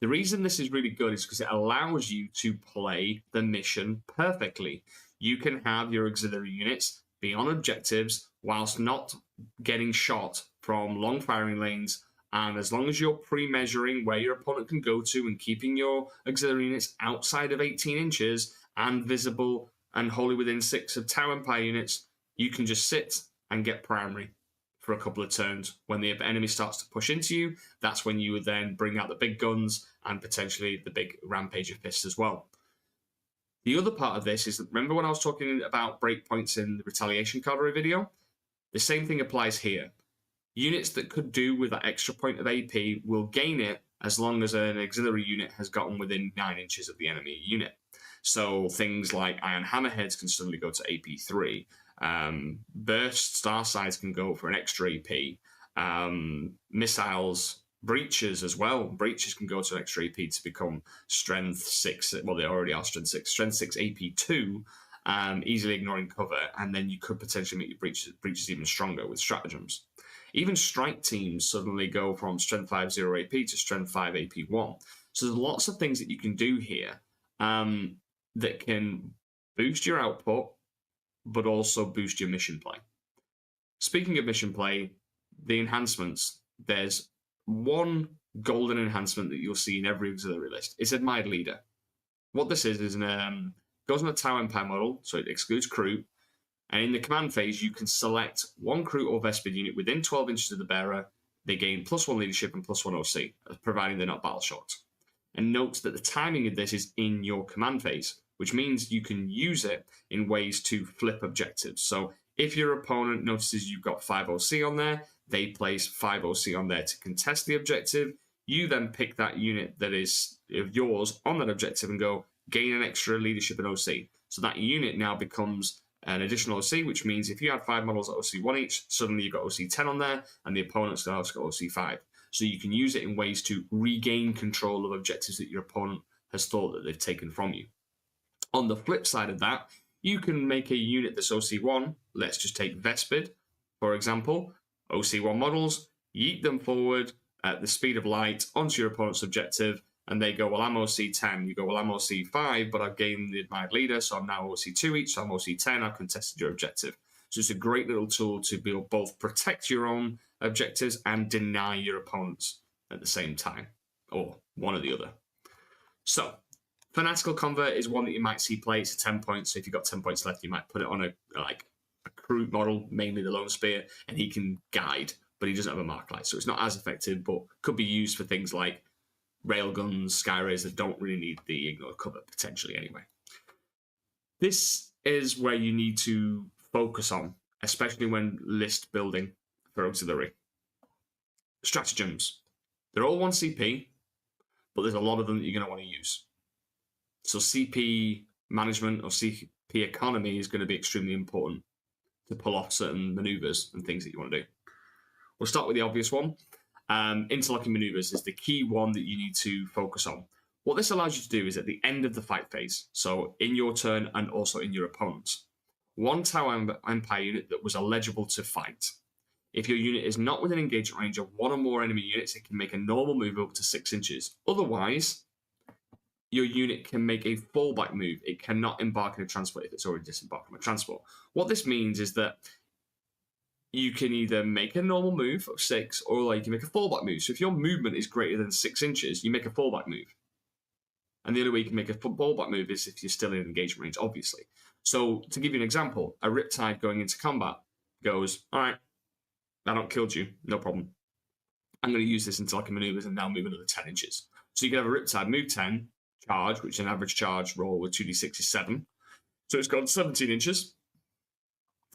J: The reason this is really good is because it allows you to play the mission perfectly. You can have your auxiliary units be on objectives whilst not getting shot from long firing lanes, and as long as you're pre-measuring where your opponent can go to and keeping your auxiliary units outside of 18 inches and visible and wholly within 6 of Tau Empire units, you can just sit and get primary for a couple of turns. When the enemy starts to push into you, that's when you would then bring out the big guns and potentially the big Rampage of Fists as well. The other part of this is, remember when I was talking about breakpoints in the Retaliation Cavalry video? The same thing applies here. Units that could do with that extra point of AP will gain it as long as an auxiliary unit has gotten within 9 inches of the enemy unit. So things like Iron Hammerheads can suddenly go to AP3. Burst Starsides can go for an extra AP. Missiles, Breaches as well. Breaches can go to an extra AP to become Strength 6. Well, they already are Strength 6. Strength 6 AP2, easily ignoring cover, and then you could potentially make your breaches even stronger with stratagems. Even strike teams suddenly go from Strength 5 0 AP to Strength 5 AP1. So there's lots of things that you can do here that can boost your output, but also boost your mission play. Speaking of mission play, the enhancements, there's one golden enhancement that you'll see in every auxiliary list. It's Admired Leader. What this is goes on a Tau Empire model, so it excludes Kroot, and in the command phase, you can select one Kroot or Vespid unit within 12 inches of the bearer. They gain +1 leadership and +1 OC, providing they're not battle shocked. And note that the timing of this is in your command phase, which means you can use it in ways to flip objectives. So if your opponent notices you've got 5 OC on there, they place 5 OC on there to contest the objective. You then pick that unit that is of yours on that objective and go gain an extra leadership and OC. So that unit now becomes an additional OC, which means if you had 5 models at OC 1 each, suddenly you've got OC 10 on there, and the opponent's also got OC 5. So you can use it in ways to regain control of objectives that your opponent has thought that they've taken from you. On the flip side of that, you can make a unit that's OC1. Let's just take Vespid, for example. OC1 models, yeet them forward at the speed of light onto your opponent's objective, and they go, well, I'm OC10. You go, well, I'm OC5, but I've gained the Admired Leader, so I'm now OC2 each, so I'm OC10. I've contested your objective. So it's a great little tool to be both protect your own objectives and deny your opponents at the same time, or one or the other. So, Fanatical Convert is one that you might see play. It's 10 points, so if you've got 10 points left, you might put it on a Kroot model, mainly the Lone Spear, and he can guide, but he doesn't have a mark light, so it's not as effective, but could be used for things like railguns, Skyrays that don't really need the ignore cover, potentially anyway. This is where you need to focus on, especially when list building for auxiliary. Stratagems. They're all 1 CP, but there's a lot of them that you're going to want to use. So CP management or CP economy is going to be extremely important to pull off certain maneuvers and things that you want to do. We'll start with the obvious one. Interlocking maneuvers is the key one that you need to focus on. What this allows you to do is at the end of the fight phase, so in your turn and also in your opponent's, one Tau Empire unit that was eligible to fight. If your unit is not within engagement range of one or more enemy units, it can make a normal move up to 6 inches. Otherwise, your unit can make a fallback move. It cannot embark in a transport if it's already disembarked from a transport. What this means is that you can either make a normal move of 6, or you can make a fallback move. So if your movement is greater than 6 inches, you make a fallback move. And the only way you can make a fallback move is if you're still in engagement range, obviously. So to give you an example, a Riptide going into combat goes, all right, I don't killed you, no problem. I'm going to use this until I can maneuvers and now move another 10 inches. So you can have a Riptide move 10, charge, which an average charge roll with 2d6 is 7. So it's gone 17 inches.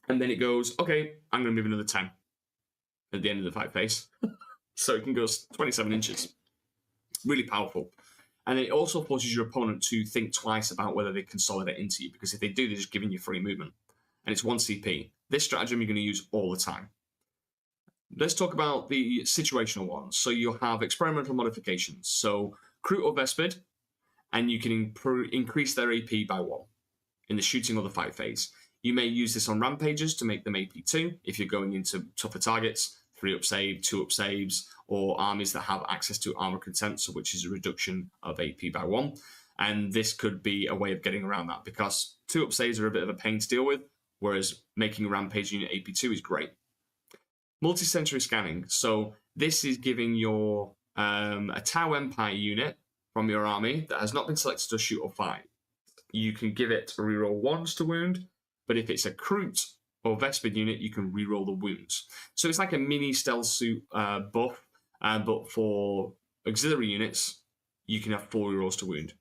J: And then it goes, okay, I'm going to move another 10 at the end of the fight phase. So it can go 27 inches. Really powerful. And it also forces your opponent to think twice about whether they consolidate into you, because if they do, they're just giving you free movement. And it's 1 CP. This stratagem you're going to use all the time. Let's talk about the situational ones. So you'll have experimental modifications. So Kroot or Vespid, and you can increase their AP by 1 in the shooting or the fight phase. You may use this on Rampages to make them AP 2 if you're going into tougher targets, 3-up save, 2-up saves, or armies that have access to Armor Content, so which is a reduction of AP by 1. And this could be a way of getting around that, because 2-up saves are a bit of a pain to deal with, whereas making a Rampage unit AP 2 is great. Multi-sensory scanning. So this is giving your a Tau Empire unit from your army that has not been selected to shoot or fight. You can give it a reroll 1s to wound, but if it's a Kroot or Vespid unit, you can reroll the wounds. So it's like a mini stealth suit buff, but for auxiliary units, you can have 4 rerolls to wound.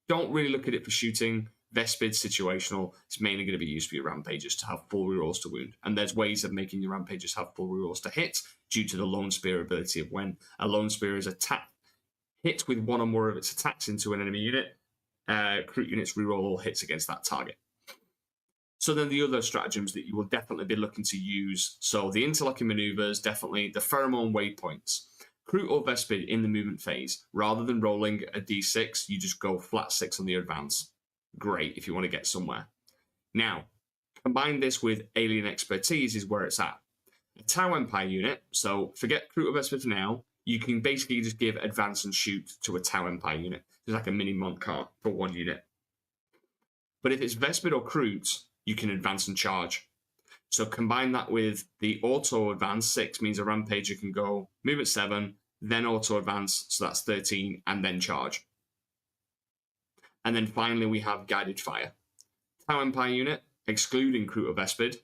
J: Don't really look at it for shooting. Vespid situational. It's mainly going to be used for your Rampages to have 4 rerolls to wound. And there's ways of making your Rampages have 4 rerolls to hit due to the Lone Spear ability of when a Lone Spear is hit with one or more of its attacks into an enemy unit, Kroot units reroll all hits against that target. So then the other stratagems that you will definitely be looking to use, so the interlocking maneuvers, definitely the pheromone waypoints. Kroot or Vespid in the movement phase, rather than rolling a d6, you just go flat 6 on the advance. Great if you want to get somewhere. Now, combine this with alien expertise is where it's at. A Tau Empire unit, so forget Kroot or Vespid for now, you can basically just give advance and shoot to a Tau Empire unit. It's like a mini Montcart for 1 unit. But if it's Vespid or Kroot, you can advance and charge. So combine that with the auto advance, 6 means a Rampager can go move at 7, then auto advance, so that's 13, and then charge. And then finally we have guided fire. Tau Empire unit, excluding Kroot or Vespid,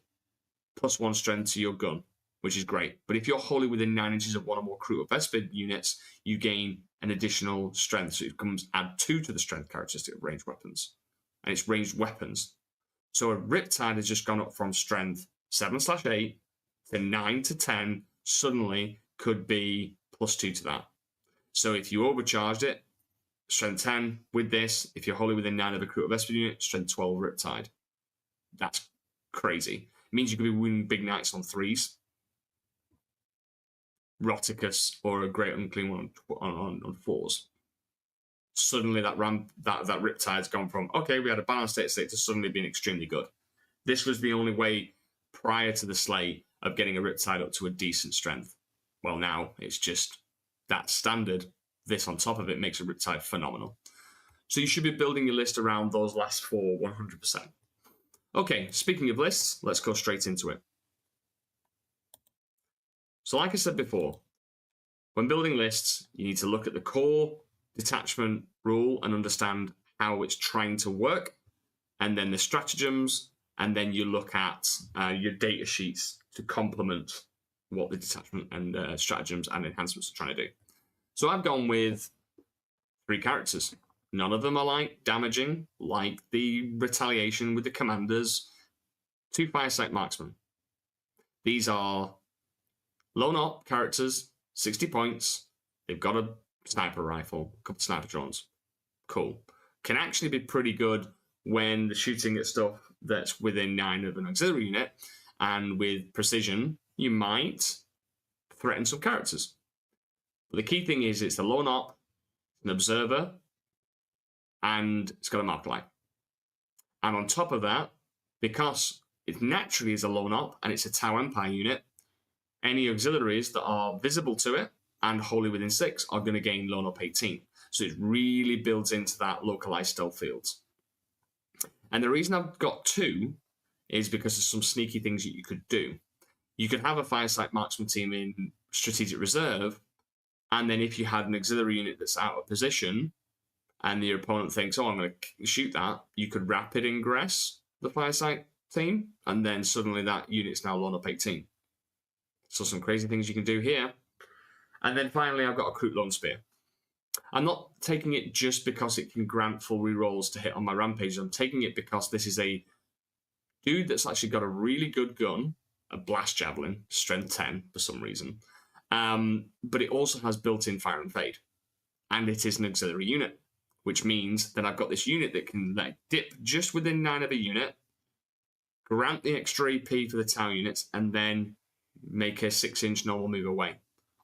J: +1 strength to your gun, which is great. But if you're wholly within 9 inches of one or more Kroot or Vespid units, you gain an additional strength. So it comes add 2 to the strength characteristic of ranged weapons. And it's ranged weapons. So a Riptide has just gone up from strength 7/8 to 9 to 10, suddenly could be +2 to that. So if you overcharged it, strength 10 with this, if you're wholly within 9 of a Kroot or Vespid unit, strength 12 Riptide. That's crazy. It means you could be winning big knights on 3s. Roticus or a Great Unclean one on 4s. Suddenly that Riptide's gone from, okay, we had a balanced state to suddenly being extremely good. This was the only way prior to the slate of getting a Riptide up to a decent strength. Well, now it's just that standard. This on top of it makes a Riptide phenomenal. So you should be building your list around those last 4 100%. Okay, speaking of lists, let's go straight into it. So like I said before, when building lists, you need to look at the core detachment rule and understand how it's trying to work, and then the stratagems, and then you look at your data sheets to complement what the detachment and stratagems and enhancements are trying to do. So I've gone with 3 characters. None of them are like damaging, like the retaliation with the commanders. 2 Firesight Marksmen. These are lone op characters, 60 points. They've got a sniper rifle, a couple of sniper drones. Cool. Can actually be pretty good when they're shooting at stuff that's within 9 of an auxiliary unit, and with precision, you might threaten some characters. But the key thing is it's a lone op, an observer, and it's got a mark light. And on top of that, because it naturally is a lone op and it's a Tau Empire unit, any auxiliaries that are visible to it and wholly within 6 are going to gain lone op 18. So it really builds into that localized stealth fields. And the reason I've got 2 is because there's some sneaky things that you could do. You could have a Firesight marksman team in strategic reserve, and then if you had an auxiliary unit that's out of position, and your opponent thinks, oh, I'm going to shoot that, you could rapid ingress the Firesight team, and then suddenly that unit's now lone up 18. So some crazy things you can do here. And then finally, I've got a Kroot Lone Spear. I'm not taking it just because it can grant full rerolls to hit on my rampages. I'm taking it because this is a dude that's actually got a really good gun, a blast javelin, strength 10 for some reason. But it also has built-in fire and fade. And it is an auxiliary unit, which means that I've got this unit that can dip just within 9 of a unit, grant the extra AP for the Tau units, and then make a 6-inch normal move away.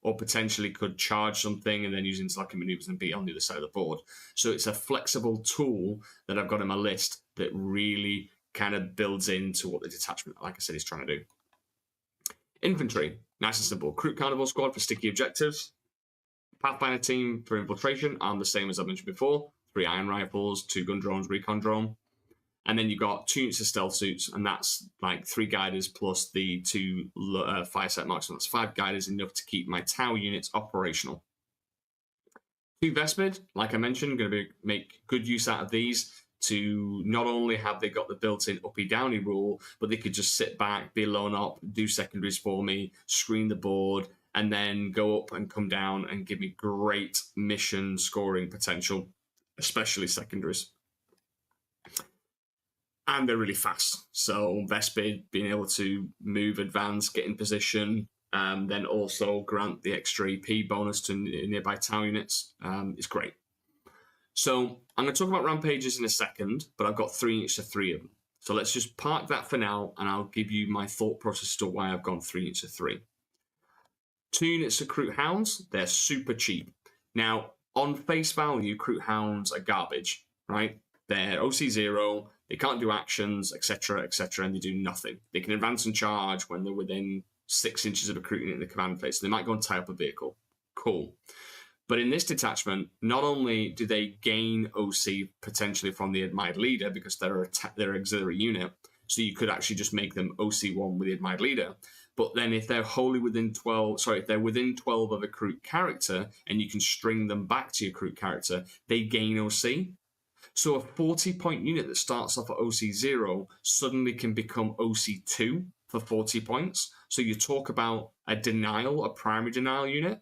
J: Or potentially could charge something and then use interlocking maneuvers and be on the other side of the board. So it's a flexible tool that I've got in my list that really kind of builds into what the detachment, like I said, is trying to do. Infantry, nice and simple. Kroot Carnival Squad for sticky objectives. Pathfinder team for infiltration, armed the same as I mentioned before. 3 iron rifles, 2 gun drones, recon drone. And then you've got 2 units of stealth suits, and that's like 3 guiders plus the 2 Firesight marksmen. That's 5 guiders, enough to keep my Tau units operational. 2 Vespid, like I mentioned, going to make good use out of these to not only have they got the built-in uppy-downy rule, but they could just sit back, be lone op, do secondaries for me, screen the board, and then go up and come down and give me great mission scoring potential, especially secondaries. And they're really fast. So Vespid being able to move, advance, get in position, then also grant the extra AP bonus to nearby Tau units is great. So I'm going to talk about rampages in a second, but I've got 3 units to 3 of them. So let's just park that for now, and I'll give you my thought process as to why I've gone 3 units to 3. 2 units of Kroot Hounds, they're super cheap. Now, on face value, Kroot Hounds are garbage, right? They're OC0, they can't do actions, etc., and they do nothing. They can advance and charge when they're within 6 inches of a Kroot unit in the command phase, so they might go and tie up a vehicle. Cool. But in this detachment, not only do they gain OC potentially from the Admired Leader because they're auxiliary unit, so you could actually just make them OC1 with the Admired Leader, but then if they're wholly within 12, if they're within 12 of a Kroot character and you can string them back to your Kroot character, they gain OC. So a 40-point unit that starts off at OC0 suddenly can become OC2 for 40 points. So you talk about a denial, a primary denial unit.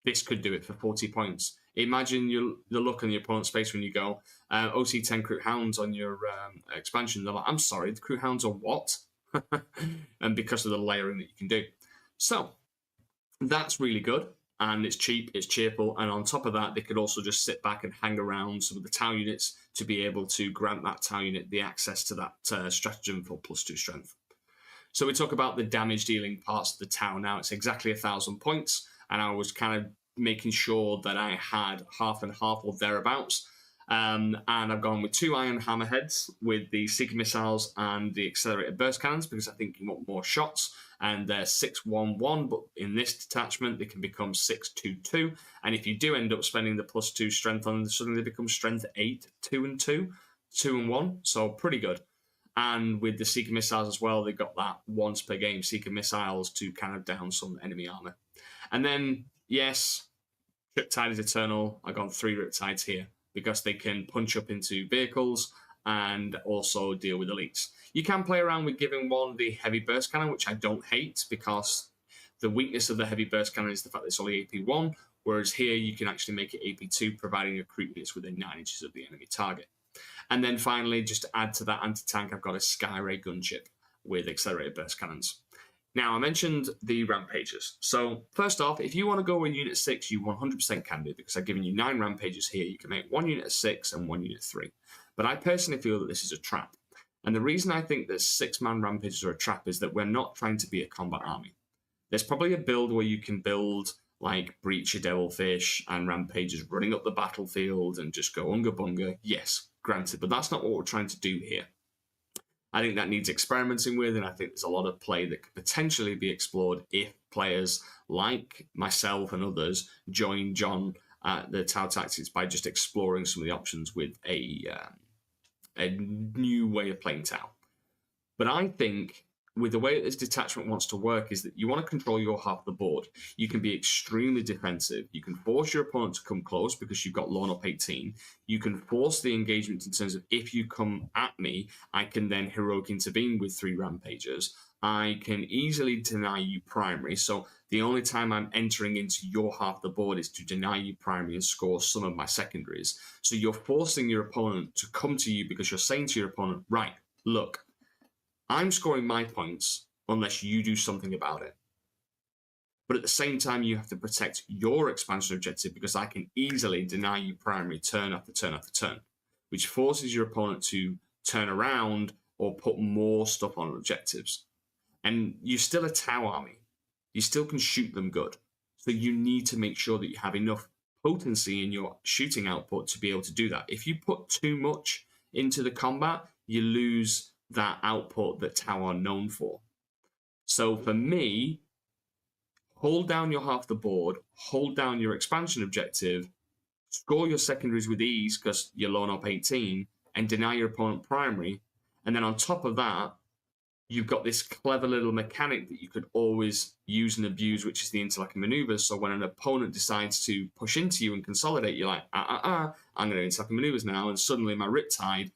J: This could do it for 40 points. Imagine the look on your opponent's face when you go, OC10 Kroot Hounds on your expansion. They're like, I'm sorry, the Kroot Hounds are what? And because of the layering that you can do. So that's really good. And it's cheap, it's cheerful, and on top of that, they could also just sit back and hang around some of the Tau units to be able to grant that Tau unit the access to that stratagem for +2 strength. So we talk about the damage dealing parts of the Tau now. It's exactly 1,000 points, and I was kind of making sure that I had half and half or thereabouts. And I've gone with 2 iron hammerheads with the Seeker missiles and the accelerated burst cannons because I think you want more shots. And they're 6-1-1, but in this detachment they can become 6-2-2. And if you do end up spending the +2 strength on them, suddenly they become strength 8, 2 and 2, 2 and 1. So pretty good. And with the Seeker missiles as well, they got that once per game Seeker missiles to kind of down some enemy armor. And then yes, Riptide is eternal. I've gone 3 Riptides here because they can punch up into vehicles and also deal with elites. You can play around with giving one the heavy burst cannon, which I don't hate because the weakness of the heavy burst cannon is the fact that it's only AP1, whereas here you can actually make it AP2, providing your Kroot units within 9 inches of the enemy target. And then finally, just to add to that anti-tank, I've got a Skyray gunship with accelerated burst cannons. Now, I mentioned the rampages. So first off, if you want to go with Unit 6, you 100% can do, because I've given you 9 rampages here. You can make 1 Unit 6 and 1 Unit 3. But I personally feel that this is a trap. And the reason I think that 6-man rampages are a trap is that we're not trying to be a combat army. There's probably a build where you can build like Breacher Devilfish and Rampagers running up the battlefield and just go unga bunga, yes, granted, but that's not what we're trying to do here. I think that needs experimenting with, and I think there's a lot of play that could potentially be explored if players like myself and others join John at the Tau Tactics by just exploring some of the options with a new way of playing Tau. But I think with the way that this detachment wants to work is that you want to control your half of the board. You can be extremely defensive. You can force your opponent to come close because you've got Lorn up 18. You can force the engagement in terms of if you come at me, I can then heroic intervene with 3 Rampagers. I can easily deny you primary. So the only time I'm entering into your half of the board is to deny you primary and score some of my secondaries. So you're forcing your opponent to come to you because you're saying to your opponent, right, look, I'm scoring my points unless you do something about it. But at the same time, you have to protect your expansion objective because I can easily deny you primary turn after turn after turn, which forces your opponent to turn around or put more stuff on objectives. And you're still a Tau army. You still can shoot them good. So you need to make sure that you have enough potency in your shooting output to be able to do that. If you put too much into the combat, you lose that output that Tau are known for. So for me, hold down your half the board, hold down your expansion objective, score your secondaries with ease because you're Lorn up 18, and deny your opponent primary. And then on top of that, you've got this clever little mechanic that you could always use and abuse, which is the interlocking maneuvers. So when an opponent decides to push into you and consolidate, you're like, I'm going to interlocking maneuvers now, and suddenly my Riptide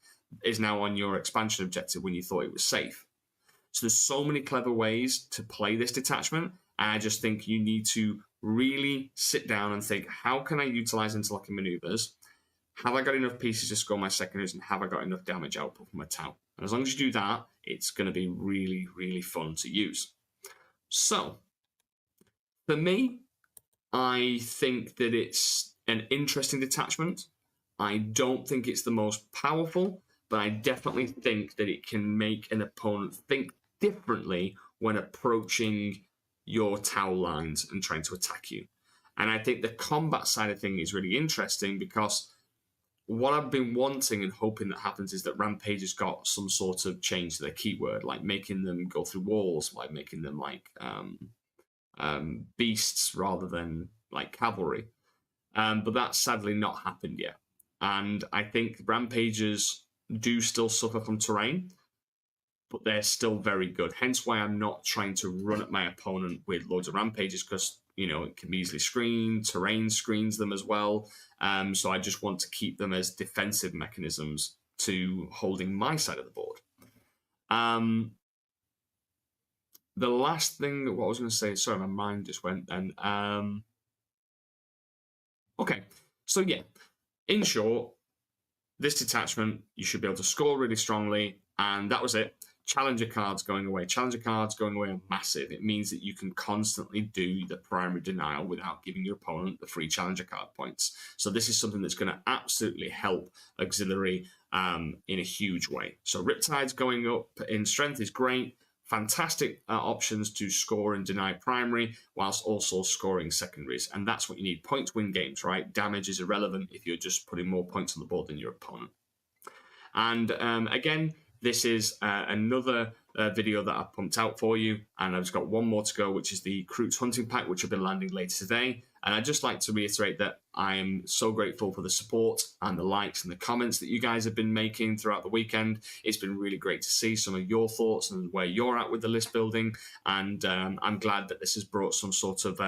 J: is now on your expansion objective when you thought it was safe. So there's so many clever ways to play this detachment, and I just think you need to really sit down and think, how can I utilize interlocking maneuvers? Have I got enough pieces to score my secondaries, and have I got enough damage output from my Tau? And as long as you do that, it's going to be really, really fun to use. So, for me, I think that it's an interesting detachment. I don't think it's the most powerful, but I definitely think that it can make an opponent think differently when approaching your Tau lines and trying to attack you. And I think the combat side of things is really interesting because what I've been wanting and hoping that happens is that Rampage has got some sort of change to their keyword, like making them go through walls, like making them like beasts rather than like cavalry. But that's sadly not happened yet. And I think Rampagers do still suffer from terrain, but they're still very good. Hence why I'm not trying to run at my opponent with loads of Rampagers because, you know, it can be easily screened. Terrain screens them as well. So I just want to keep them as defensive mechanisms to holding my side of the board. The last thing, what I was going to say, sorry, my mind just went then. Okay, so yeah, in short, this detachment, you should be able to score really strongly, and that was it. Challenger cards going away. Challenger cards going away are massive. It means that you can constantly do the primary denial without giving your opponent the free challenger card points. So this is something that's going to absolutely help auxiliary in a huge way. So Riptide's going up in strength is great. Fantastic options to score and deny primary whilst also scoring secondaries. And that's what you need. Points win games, right? Damage is irrelevant if you're just putting more points on the board than your opponent. And again, this is another video that I've pumped out for you. And I've just got one more to go, which is the Kroot's Hunting Pack, which will be landing later today. And I'd just like to reiterate that I am so grateful for the support and the likes and the comments that you guys have been making throughout the weekend. It's been really great to see some of your thoughts and where you're at with the list building. And I'm glad that this has brought some sort of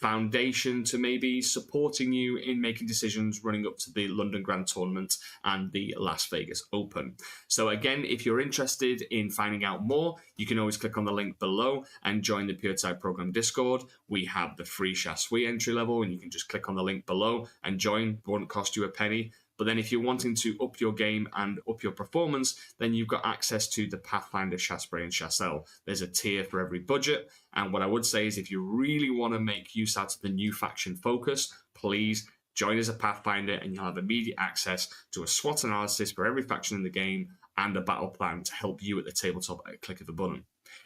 J: foundation to maybe supporting you in making decisions running up to the London Grand Tournament and the Las Vegas Open. So again, if you're interested in finding out more, you can always click on the link below and join the Pure Tide Program Discord. We have the free Shasui entry level, and you can just click on the link below and join. It won't cost you a penny. But then if you're wanting to up your game and up your performance, then you've got access to the Pathfinder, Shaspray, and Chassel. There's a tier for every budget. And what I would say is if you really want to make use out of the new faction focus, please join as a Pathfinder and you'll have immediate access to a SWOT analysis for every faction in the game and a battle plan to help you at the tabletop at a click of a button.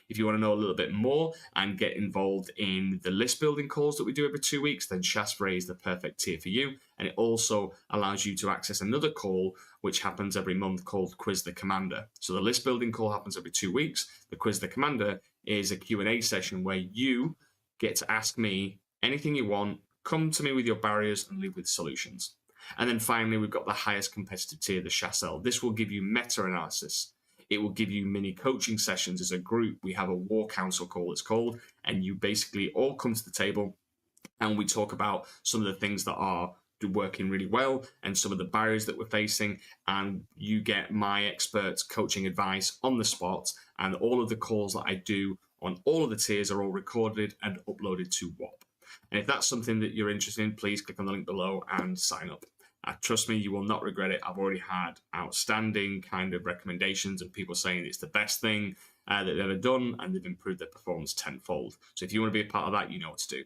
J: If you want to know a little bit more and get involved in the list building calls that we do every 2 weeks, then Shaspray is the perfect tier for you. And it also allows you to access another call which happens every month called Quiz the Commander. So the list building call happens every 2 weeks. The Quiz the Commander is a Q&A session where you get to ask me anything you want, come to me with your barriers, and leave with solutions. And then finally, we've got the highest competitive tier, the Chassel. This will give you meta-analysis. It will give you mini coaching sessions as a group. We have a War Council call, it's called, and you basically all come to the table and we talk about some of the things that are working really well and some of the barriers that we're facing, and you get my experts coaching advice on the spot, and all of the calls that I do on all of the tiers are all recorded and uploaded to WOP. And if that's something that you're interested in, please click on the link below and sign up. Trust me, you will not regret it. I've already had outstanding kind of recommendations and people saying it's the best thing that they've ever done, and they've improved their performance tenfold. So if you want to be a part of that, you know what to do.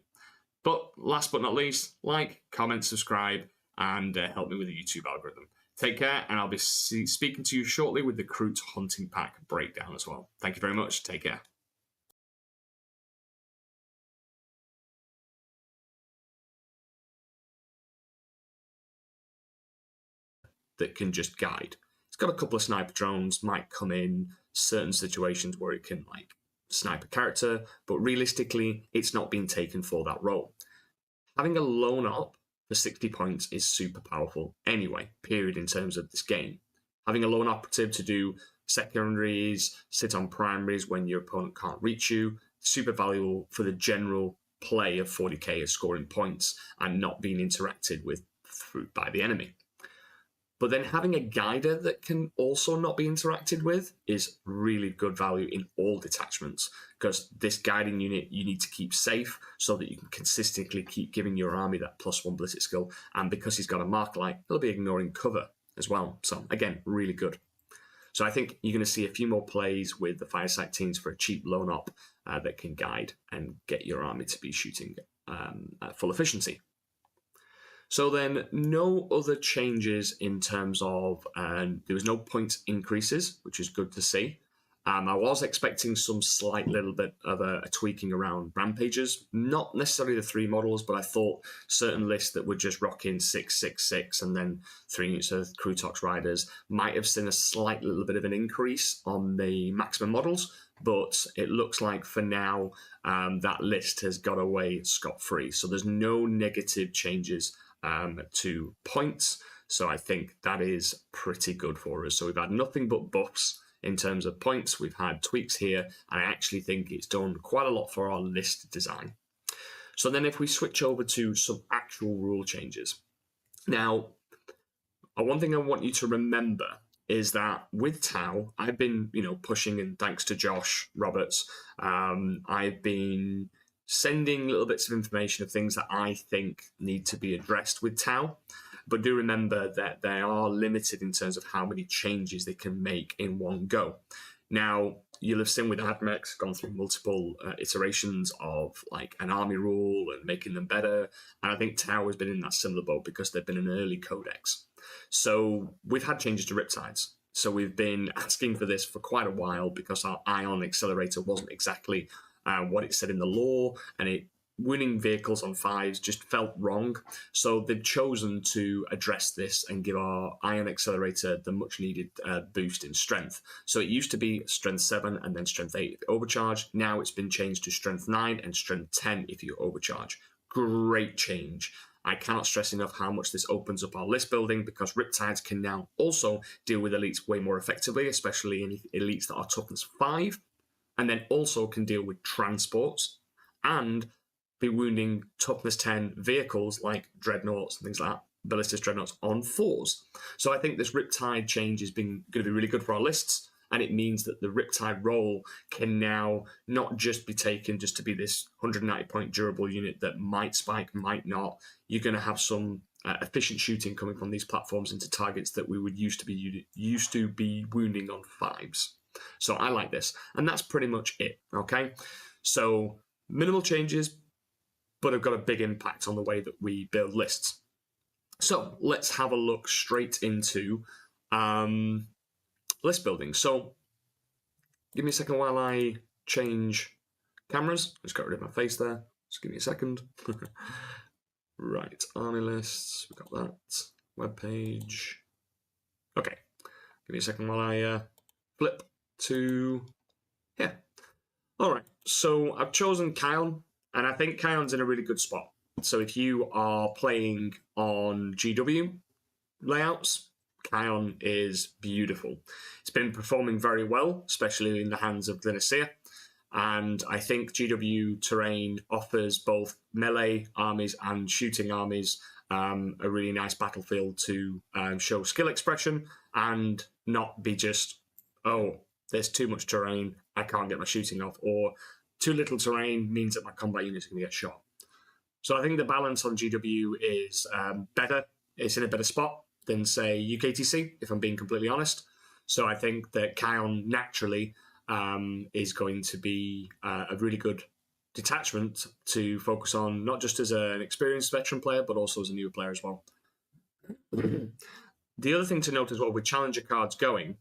J: But last but not least, like, comment, subscribe, and help me with the YouTube algorithm. Take care, and I'll be speaking to you shortly with the Kroot Hunting Pack breakdown as well. Thank you very much. Take care. That can just guide. It's got a couple of sniper drones, might come in certain situations where it can like snipe a character, but realistically, it's not been taken for that role. Having a lone op for 60 points is super powerful anyway, period, in terms of this game. Having a lone operative to do secondaries, sit on primaries when your opponent can't reach you, super valuable for the general play of 40k as scoring points and not being interacted with by the enemy. But then having a guider that can also not be interacted with is really good value in all detachments, because this guiding unit you need to keep safe so that you can consistently keep giving your army that +1 ballistic skill. And because he's got a mark light, he'll be ignoring cover as well. So again, really good. So I think you're going to see a few more plays with the Firesight teams for a cheap lone op that can guide and get your army to be shooting at full efficiency. So then no other changes in terms of, there was no points increases, which is good to see. I was expecting some slight little bit of a tweaking around rampages, not necessarily the 3 models, but I thought certain lists that were just rocking 666 and then 3 units of Krutox riders might have seen a slight little bit of an increase on the maximum models, but it looks like for now that list has got away scot-free. So there's no negative changes to points, so I think that is pretty good for us. So we've had nothing but buffs in terms of points. We've had tweaks here, and I actually think it's done quite a lot for our list design. So then if we switch over to some actual rule changes. Now, one thing I want you to remember is that with Tau, I've been, pushing, and thanks to Josh Roberts, I've been sending little bits of information of things that I think need to be addressed with Tau. But do remember that they are limited in terms of how many changes they can make in one go. Now, you'll have seen with AdMech, gone through multiple iterations of like an army rule and making them better. And I think Tau has been in that similar boat because they've been an early codex. So we've had changes to Riptides. So we've been asking for this for quite a while because our Ion Accelerator wasn't exactly what it said in the law, and winning vehicles on 5s just felt wrong. So they've chosen to address this and give our Ion Accelerator the much needed boost in strength. So it used to be strength 7 and then strength 8 if you overcharge. Now it's been changed to strength 9 and strength 10 if you overcharge. Great change. I cannot stress enough how much this opens up our list building, because Riptides can now also deal with elites way more effectively, especially in elites that are toughness 5. And then also can deal with transports and be wounding toughness 10 vehicles like dreadnoughts and things like that, ballistic dreadnoughts on 4s. So I think this Riptide change is going to be really good for our lists, and it means that the Riptide role can now not just be taken just to be this 190 point durable unit that might spike, might not. You're going to have some efficient shooting coming from these platforms into targets that we would used to be wounding on 5s. So I like this, and that's pretty much it, okay? So minimal changes, but have got a big impact on the way that we build lists. So let's have a look straight into list building. So give me a second while I change cameras. Just got rid of my face there. Just give me a second. Right, army lists. We got that. Web page. Okay. Give me a second while I flip to here. All right. So I've chosen Kion, and I think Kion's in a really good spot. So if you are playing on GW layouts, Kion is beautiful. It's been performing very well, especially in the hands of Glynacia. And I think GW terrain offers both melee armies and shooting armies a really nice battlefield to show skill expression and not be just, oh, there's too much terrain, I can't get my shooting off, or too little terrain means that my combat units can get shot. So I think the balance on GW is better. It's in a better spot than, say, UKTC, if I'm being completely honest. So I think that Kion naturally is going to be a really good detachment to focus on, not just as an experienced veteran player, but also as a newer player as well. The other thing to note as well, with Challenger cards going,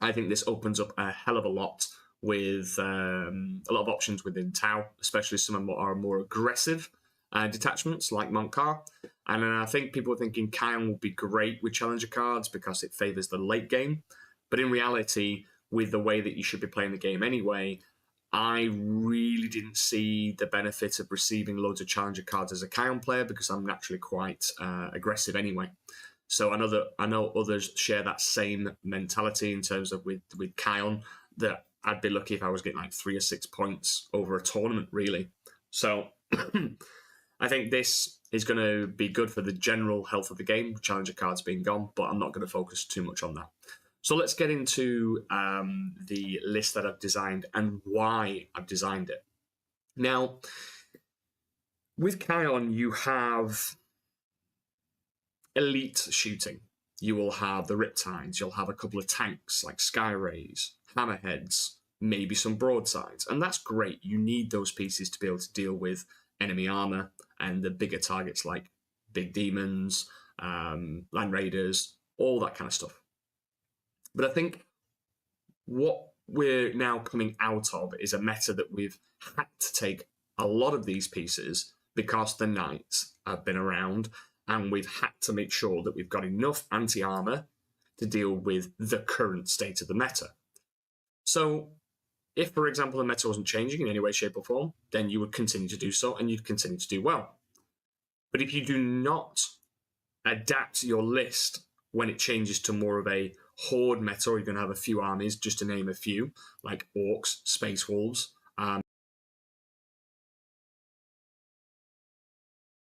J: I think this opens up a hell of a lot with a lot of options within Tau, especially some of our more aggressive detachments like Montcar. And I think people are thinking Kion will be great with Challenger cards because it favors the late game. But in reality, with the way that you should be playing the game anyway, I really didn't see the benefit of receiving loads of Challenger cards as a Kion player because I'm naturally quite aggressive anyway. So I know others share that same mentality in terms of with Kion, that I'd be lucky if I was getting like 3 or 6 points over a tournament, really. So I think this is going to be good for the general health of the game, Challenger cards being gone, but I'm not going to focus too much on that. So let's get into the list that I've designed and why I've designed it. Now, with Kion, you have elite shooting. You will have the Riptides. You'll have a couple of tanks like Skyrays, Hammerheads, maybe some broadsides. And that's great. You need those pieces to be able to deal with enemy armor and the bigger targets like big demons, land raiders, all that kind of stuff. But I think what we're now coming out of is a meta that we've had to take a lot of these pieces because the knights have been around, and we've had to make sure that we've got enough anti-armor to deal with the current state of the meta. So if, for example, the meta wasn't changing in any way, shape or form, then you would continue to do so and you'd continue to do well. But if you do not adapt your list when it changes to more of a horde meta, or you're going to have a few armies, just to name a few, like orcs, space wolves,